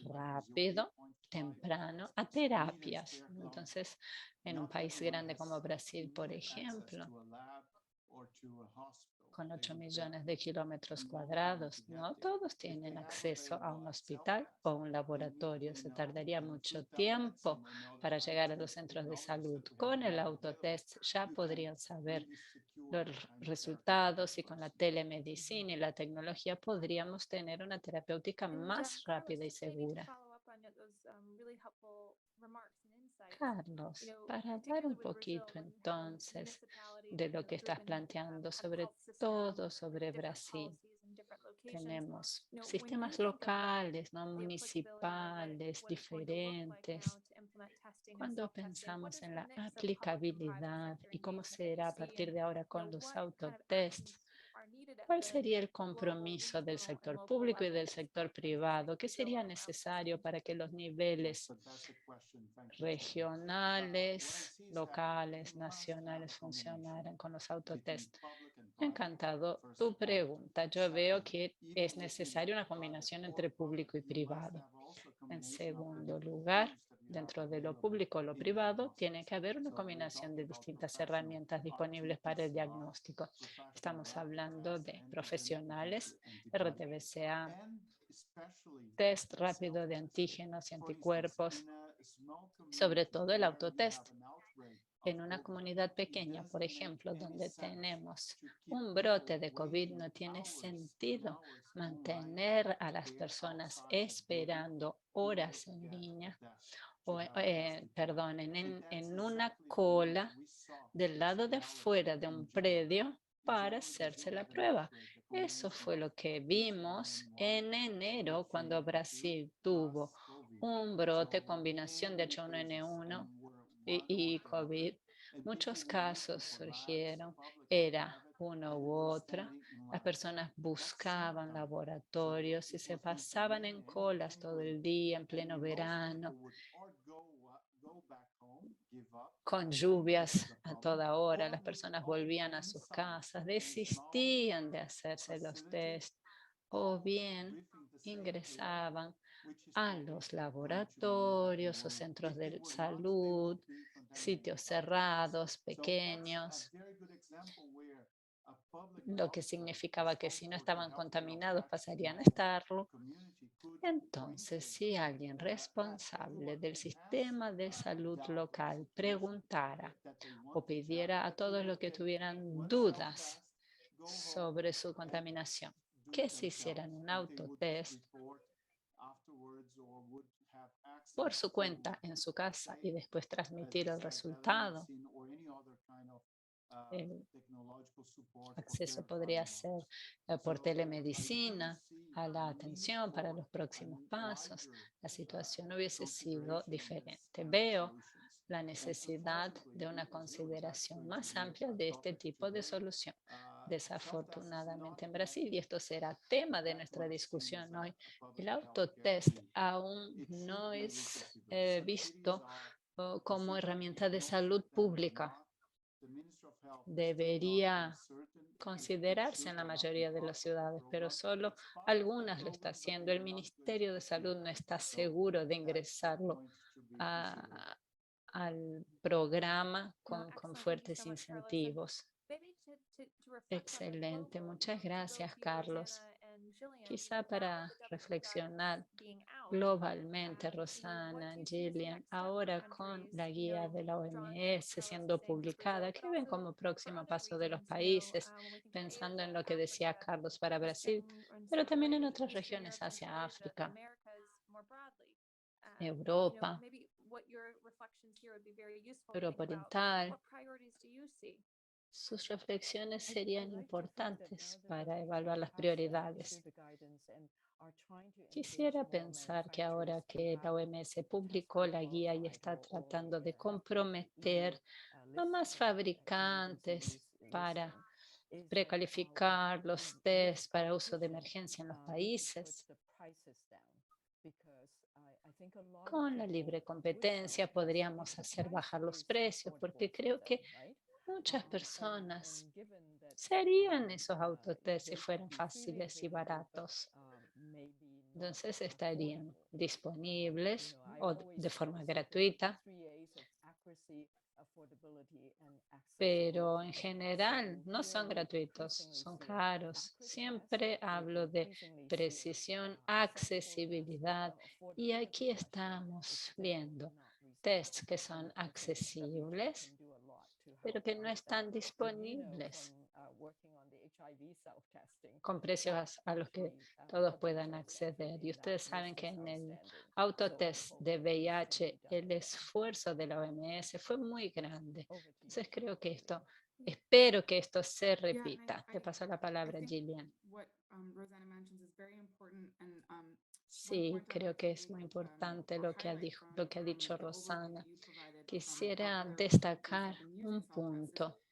S2: rápido temprano a terapias. Entonces, en un país grande como Brasil, por ejemplo, con 8 millones de kilómetros cuadrados, no todos tienen acceso a un hospital o un laboratorio. Se tardaría mucho tiempo para llegar a los centros de salud. Con el autotest ya podrían saber los resultados y con la telemedicina y la tecnología podríamos tener una terapéutica más rápida y segura. Carlos, para hablar un poquito entonces de lo que estás planteando, sobre todo sobre Brasil. Tenemos sistemas locales, no municipales, diferentes. Cuando pensamos en la aplicabilidad y cómo será a partir de ahora con los autotests, ¿cuál sería el compromiso del sector público y del sector privado? ¿Qué sería necesario para que los niveles regionales, locales, nacionales funcionaran con los autotest? Encantado tu pregunta. Yo veo que es necesaria una combinación entre público y privado. En segundo lugar, dentro de lo público o lo privado, tiene que haber una combinación de distintas herramientas disponibles para el diagnóstico. Estamos hablando de profesionales, RT-PCR, test rápido de antígenos y anticuerpos, sobre todo el autotest. En una comunidad pequeña, por ejemplo, donde tenemos un brote de COVID, no tiene sentido mantener a las personas esperando horas en línea, o, en una cola del lado de afuera de un predio para hacerse la prueba. Eso fue lo que vimos en enero cuando Brasil tuvo un brote, combinación de H1N1 y COVID. Muchos casos surgieron, era uno u otra. Las personas buscaban laboratorios y se pasaban en colas todo el día en pleno verano, con lluvias a toda hora. Las personas volvían a sus casas, desistían de hacerse los test o bien ingresaban a los laboratorios o centros de salud, sitios cerrados, pequeños, lo que significaba que si no estaban contaminados pasarían a estarlo. Entonces, si alguien responsable del sistema de salud local preguntara o pidiera a todos los que tuvieran dudas sobre su contaminación que se hicieran un autotest por su cuenta en su casa y después transmitir el resultado, el acceso podría ser por telemedicina a la atención para los próximos pasos. La situación hubiese sido diferente. Veo la necesidad de una consideración más amplia de este tipo de solución. Desafortunadamente en Brasil, y esto será tema de nuestra discusión hoy, el autotest aún no es visto como herramienta de salud pública. Debería considerarse en la mayoría de las ciudades, pero solo algunas lo está haciendo. El Ministerio de Salud no está seguro de ingresarlo al programa con fuertes incentivos. Excelente, muchas gracias, Carlos. Quizá para reflexionar globalmente, Rosana, Gillian, ahora con la guía de la OMS siendo publicada, ¿qué ven como próximo paso de los países? Pensando en lo que decía Carlos para Brasil, pero también en otras regiones, Asia, África, Europa, Europa Oriental. Sus reflexiones serían importantes para evaluar las prioridades. Quisiera pensar que ahora que la OMS publicó la guía y está tratando de comprometer a más fabricantes para precalificar los test para uso de emergencia en los países. Con la libre competencia podríamos hacer bajar los precios, porque creo que muchas personas se harían esos autotest si fueran fáciles y baratos. Entonces estarían disponibles o de forma gratuita, pero en general no son gratuitos, son caros. Siempre hablo de precisión, accesibilidad, y aquí estamos viendo tests que son accesibles, pero que no están disponibles con precios a los que todos puedan acceder. Y ustedes saben que en el autotest de VIH el esfuerzo de la OMS fue muy grande. Entonces creo que espero que esto se repita. Te paso la palabra, Gillian. Sí, creo que es muy importante lo que ha dicho Rosana. Quisiera destacar un punto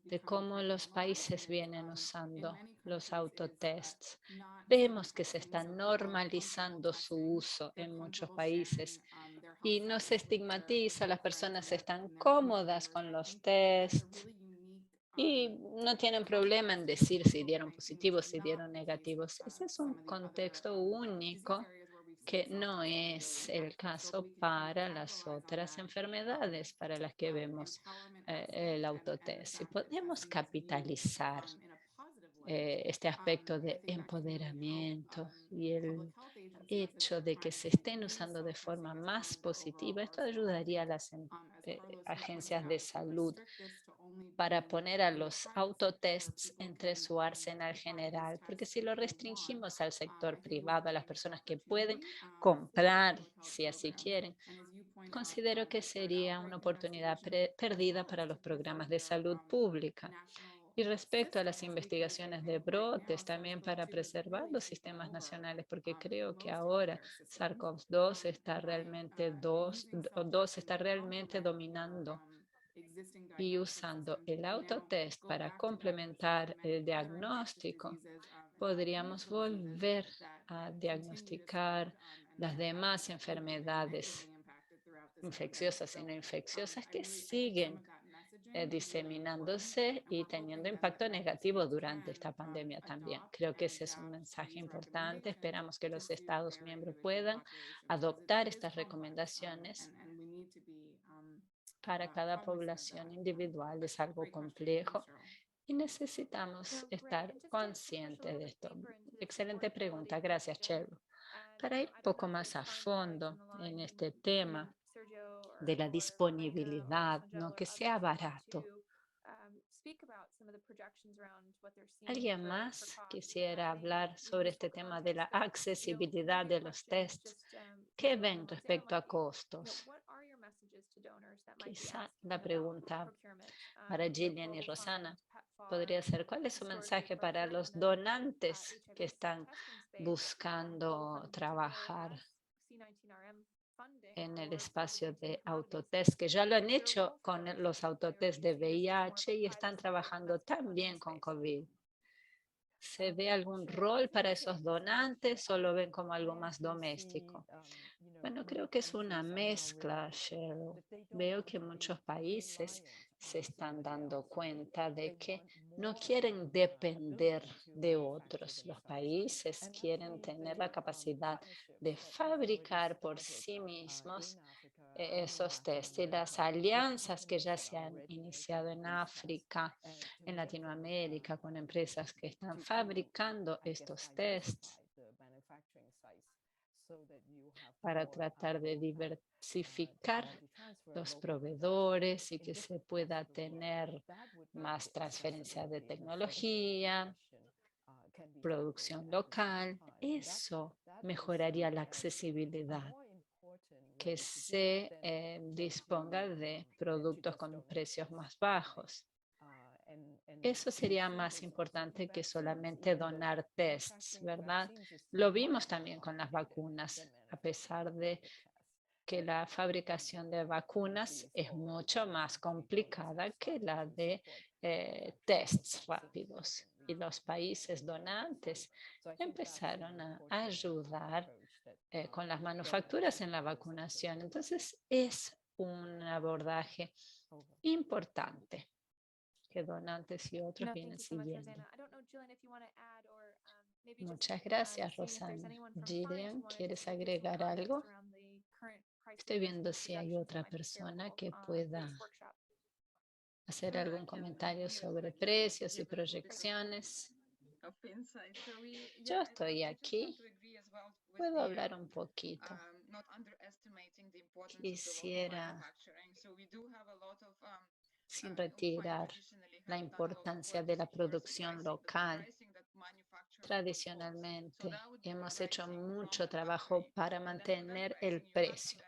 S2: de cómo los países vienen usando los autotests. Vemos que se está normalizando su uso en muchos países y no se estigmatiza, las personas están cómodas con los tests y no tienen problema en decir si dieron positivos, si dieron negativos. Ese es un contexto único que no es el caso para las otras enfermedades para las que vemos el autotest. Si podemos capitalizar este aspecto de empoderamiento y el hecho de que se estén usando de forma más positiva, esto ayudaría a las agencias de salud para poner a los autotests entre su arsenal general, porque si lo restringimos al sector privado, a las personas que pueden comprar, si así quieren, considero que sería una oportunidad perdida para los programas de salud pública. Y respecto a las investigaciones de brotes, también para preservar los sistemas nacionales, porque creo que ahora SARS-CoV-2 está está realmente dominando y usando el autotest para complementar el diagnóstico, podríamos volver a diagnosticar las demás enfermedades infecciosas y no infecciosas que siguen diseminándose y teniendo impacto negativo durante esta pandemia también. Creo que ese es un mensaje importante. Esperamos que los Estados miembros puedan adoptar estas recomendaciones para cada población individual. Es algo complejo y necesitamos estar conscientes de esto. Excelente pregunta. Gracias, Cheryl. Para ir un poco más a fondo en este tema de la disponibilidad, ¿no? Que sea barato. ¿Alguien más quisiera hablar sobre este tema de la accesibilidad de los tests? ¿Qué ven respecto a costos? Quizá la pregunta para Gillian y Rosana podría ser, ¿cuál es su mensaje para los donantes que están buscando trabajar en el espacio de autotest, que ya lo han hecho con los autotest de VIH y están trabajando también con COVID? ¿Se ve algún rol para esos donantes o lo ven como algo más doméstico? Bueno, creo que es una mezcla, Cheryl. Veo que muchos países se están dando cuenta de que no quieren depender de otros. Los países quieren tener la capacidad de fabricar por sí mismos esos test, y las alianzas que ya se han iniciado en África, en Latinoamérica, con empresas que están fabricando estos tests para tratar de diversificar los proveedores y que se pueda tener más transferencia de tecnología, producción local. Eso mejoraría la accesibilidad, que se disponga de productos con precios más bajos. Eso sería más importante que solamente donar tests, ¿verdad? Lo vimos también con las vacunas, a pesar de que la fabricación de vacunas es mucho más complicada que la de tests rápidos. Y los países donantes empezaron a ayudar con las manufacturas en la vacunación. Entonces, es un abordaje importante que donantes y otros vienen siguiendo.
S4: maybe just
S2: Muchas
S4: seeing
S2: gracias,
S4: if there's
S2: Rosana.
S4: anyone from
S2: Gillian,
S4: Science wanted
S2: ¿quieres
S4: to make some
S2: agregar
S4: comments
S2: algo?
S4: around the current pricing
S2: Estoy viendo
S4: versus
S2: si hay
S4: projections
S2: otra
S4: that might be
S2: persona
S4: favorable,
S2: que
S4: for
S2: pueda
S4: this workshop.
S2: hacer algún comentario sobre precios y proyecciones. Yo estoy aquí. Puedo hablar un poquito. Quisiera, sin retirar la importancia de la producción local. Tradicionalmente hemos hecho mucho trabajo para mantener el precio,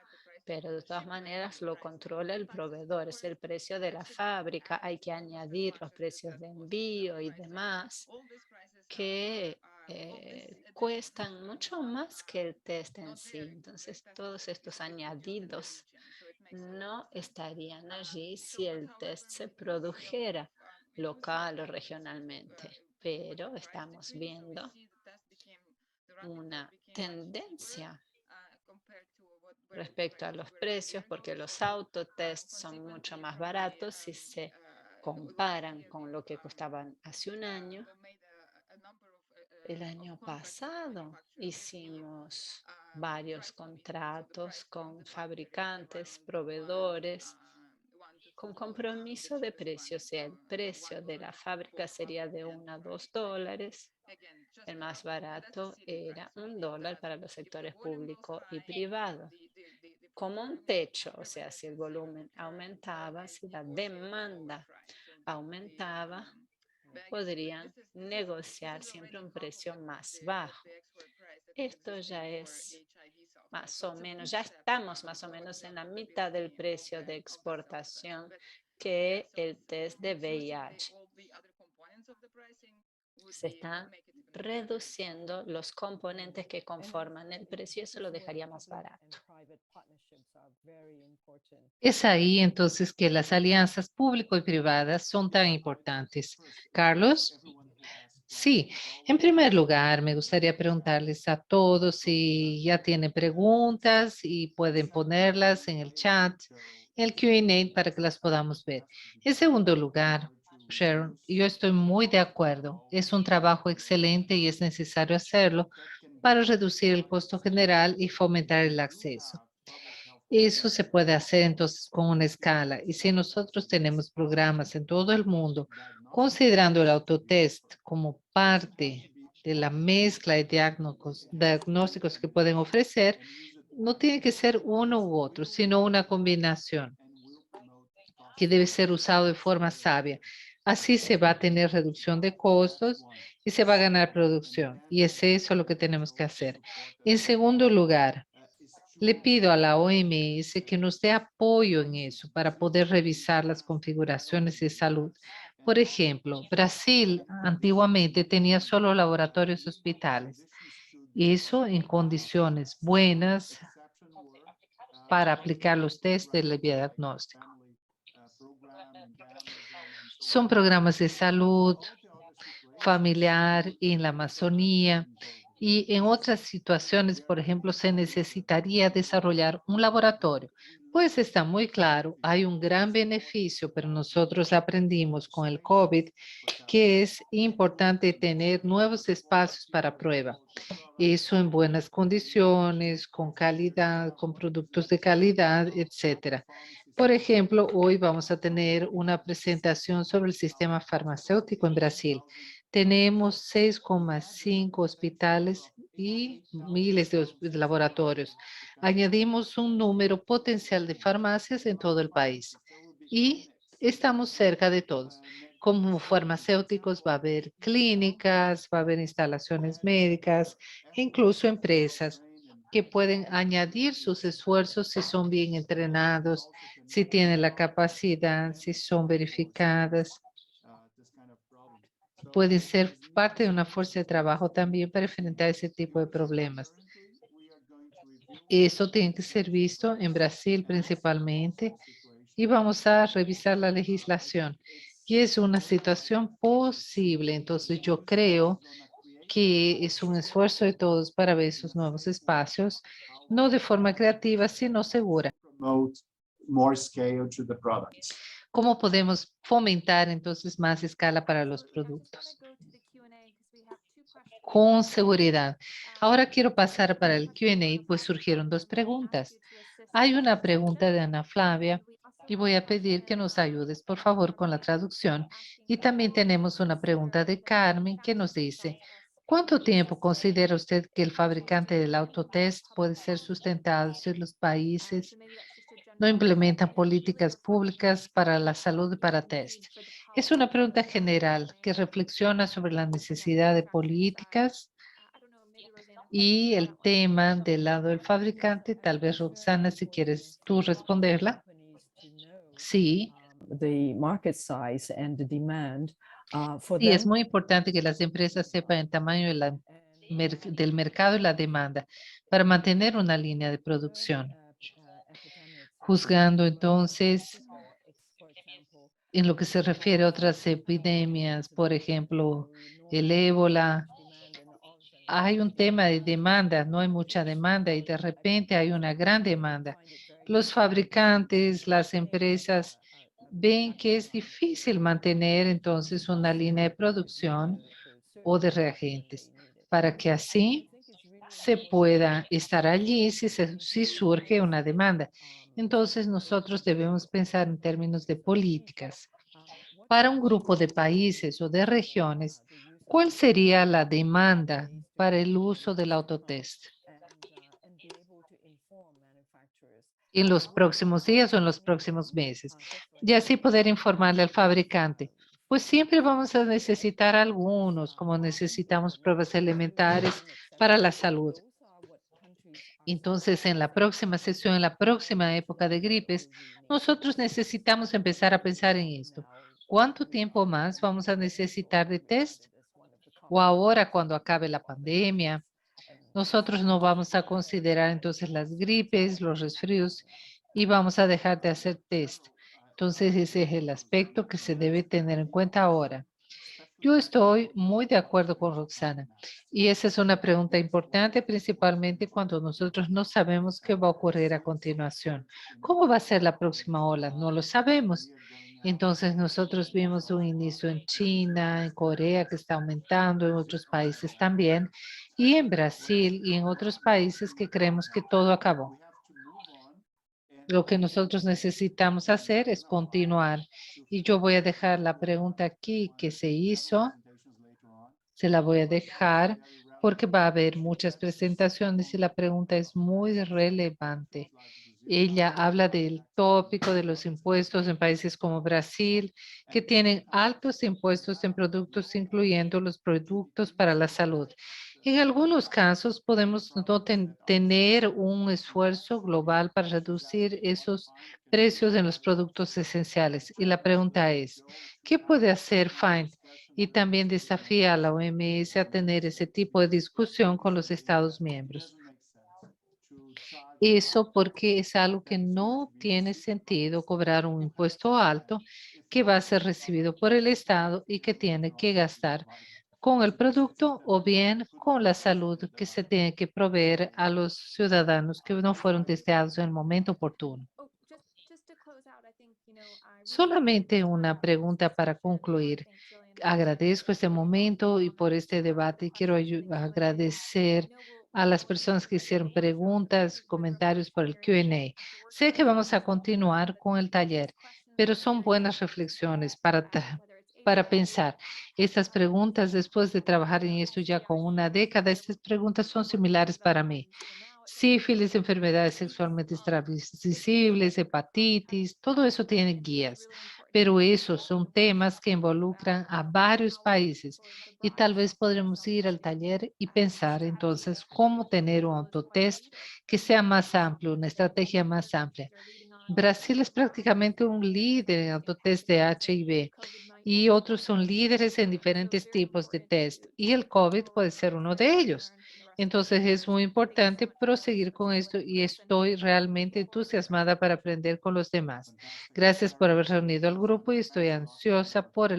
S2: pero de todas maneras lo controla el proveedor, es el precio de la fábrica. Hay que añadir los precios de envío y demás que cuestan mucho más que el test en sí. Entonces, todos estos añadidos no estarían allí si el test se produjera local o regionalmente. Pero estamos viendo una tendencia respecto a los precios porque los autotests son mucho más baratos si se comparan con lo que costaban hace un año. El año pasado hicimos varios contratos con fabricantes, proveedores, con compromiso de precio. O sea, el precio de la fábrica sería de $1 a $2. El más barato era $1 para los sectores público y privado. Como un techo, o sea, si el volumen aumentaba, si la demanda aumentaba, podrían negociar siempre un precio más bajo. Esto ya es más o menos, ya estamos más o menos en la mitad del precio de exportación que el test de VIH. Se están reduciendo los componentes que conforman el precio y eso lo dejaría más barato.
S3: Es ahí entonces que las alianzas público y privadas son tan importantes. Carlos. Sí, en primer lugar, me gustaría preguntarles a todos si ya tienen preguntas y pueden ponerlas en el chat, el Q&A para que las podamos ver. En segundo lugar, Sharon, yo estoy muy de acuerdo. Es un trabajo excelente y es necesario hacerlo para reducir el costo general y fomentar el acceso. Eso se puede hacer entonces con una escala. Y si nosotros tenemos programas en todo el mundo, considerando el autotest como parte de la mezcla de diagnósticos que pueden ofrecer, no tiene que ser uno u otro, sino una combinación que debe ser usado de forma sabia. Así se va a tener reducción de costos y se va a ganar producción. Y es eso lo que tenemos que hacer. En segundo lugar, le pido a la OMS que nos dé apoyo en eso para poder revisar las configuraciones de salud. Por ejemplo, Brasil antiguamente tenía solo laboratorios hospitales. Eso en condiciones buenas para aplicar los test del diagnóstico. Son programas de salud familiar en la Amazonía. Y en otras situaciones, por ejemplo, se necesitaría desarrollar un laboratorio. Pues está muy claro, hay un gran beneficio, pero nosotros aprendimos con el COVID que es importante tener nuevos espacios para prueba. Eso en buenas condiciones, con calidad, con productos de calidad, etcétera. Por ejemplo, hoy vamos a tener una presentación sobre el sistema farmacéutico en Brasil. Tenemos 6,5 hospitales y miles de laboratorios. Añadimos un número potencial de farmacias en todo el país y estamos cerca de todos. Como farmacéuticos va a haber clínicas, va a haber instalaciones médicas, incluso empresas que pueden añadir sus esfuerzos si son bien entrenados, si tienen la capacidad, si son verificadas. Pueden ser parte de una fuerza de trabajo también para enfrentar ese tipo de problemas. Eso tiene que ser visto en Brasil principalmente y vamos a revisar la legislación. Y es una situación posible, entonces yo creo que es un esfuerzo de todos para ver esos nuevos espacios, no de forma creativa, sino segura.
S1: More scale to the products.
S3: ¿Cómo podemos fomentar entonces más escala para los productos? con seguridad. Ahora quiero pasar para el Q&A, pues surgieron dos preguntas. Hay una pregunta de Ana Flavia y voy a pedir que nos ayudes, por favor, con la traducción. Y también tenemos una pregunta de Carmen que nos dice, ¿cuánto tiempo considera usted que el fabricante del autotest puede ser sustentado si los países no implementan políticas públicas para la salud y para test? Es una pregunta general que reflexiona sobre la necesidad de políticas y el tema del lado del fabricante. Tal vez, Roxana, si quieres tú responderla. Sí.
S6: The market size and the demand for
S3: Sí, es
S6: them.
S3: muy importante que las empresas sepan el tamaño del mercado y la demanda para mantener una línea de producción. Juzgando entonces en lo que se refiere a otras epidemias, por ejemplo, el ébola, hay un tema de demanda, no hay mucha demanda y de repente hay una gran demanda. Los fabricantes, las empresas ven que es difícil mantener entonces una línea de producción o de reagentes para que así se pueda estar allí si surge una demanda. Entonces nosotros debemos pensar en términos de políticas. Para un grupo de países o de regiones, ¿cuál sería la demanda para el uso del autotest en los próximos días o en los próximos meses? Y así poder informarle al fabricante. Pues siempre vamos a necesitar algunos, como necesitamos pruebas elementales para la salud. Entonces, en la próxima sesión, en la próxima época de gripes, nosotros necesitamos empezar a pensar en esto. ¿Cuánto tiempo más vamos a necesitar de test? O ahora, cuando acabe la pandemia, nosotros no vamos a considerar entonces las gripes, los resfríos y vamos a dejar de hacer test. Entonces, ese es el aspecto que se debe tener en cuenta ahora. Yo estoy muy de acuerdo con Roxana y esa es una pregunta importante, principalmente cuando nosotros no sabemos qué va a ocurrir a continuación. ¿Cómo va a ser la próxima ola? No lo sabemos. Entonces nosotros vimos un inicio en China, en Corea que está aumentando, en otros países también, y en Brasil y en otros países que creemos que todo acabó. Lo que nosotros necesitamos hacer es continuar. Y yo voy a dejar la pregunta aquí que se hizo. Se la voy a dejar porque va a haber muchas presentaciones y la pregunta es muy relevante. Ella habla del tópico de los impuestos en países como Brasil, que tienen altos impuestos en productos, incluyendo los productos para la salud. En algunos casos podemos no tener un esfuerzo global para reducir esos precios en los productos esenciales. Y la pregunta es, ¿qué puede hacer FIND? Y también desafía a la OMS a tener ese tipo de discusión con los Estados miembros. Eso porque es algo que no tiene sentido cobrar un impuesto alto que va a ser recibido por el Estado y que tiene que gastar con el producto o bien con la salud que se tiene que proveer a los ciudadanos que no fueron testeados en el momento oportuno. Solamente una pregunta para concluir. Agradezco este momento y por este debate. Quiero agradecer a las personas que hicieron preguntas, comentarios por el Q&A. Sé que vamos a continuar con el taller, pero son buenas reflexiones para pensar. Estas preguntas, después de trabajar en esto ya con una década, estas preguntas son similares para mí. Sífilis, enfermedades sexualmente transmisibles, hepatitis, todo eso tiene guías, pero esos son temas que involucran a varios países y tal vez podremos ir al taller y pensar entonces cómo tener un autotest que sea más amplio, una estrategia más amplia. Brasil es prácticamente un líder en autotest de HIV y otros son líderes en diferentes tipos de test y el COVID puede ser uno de ellos. Entonces es muy importante proseguir con esto y estoy realmente entusiasmada para aprender con los demás. Gracias por haber reunido al grupo y estoy ansiosa por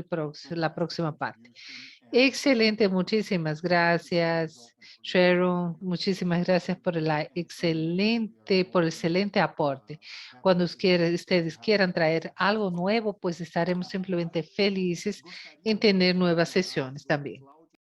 S3: la próxima parte. Excelente, muchísimas gracias, Sharon. Muchísimas gracias por el excelente aporte. Cuando ustedes quieran traer algo nuevo, pues estaremos simplemente felices en tener nuevas sesiones también.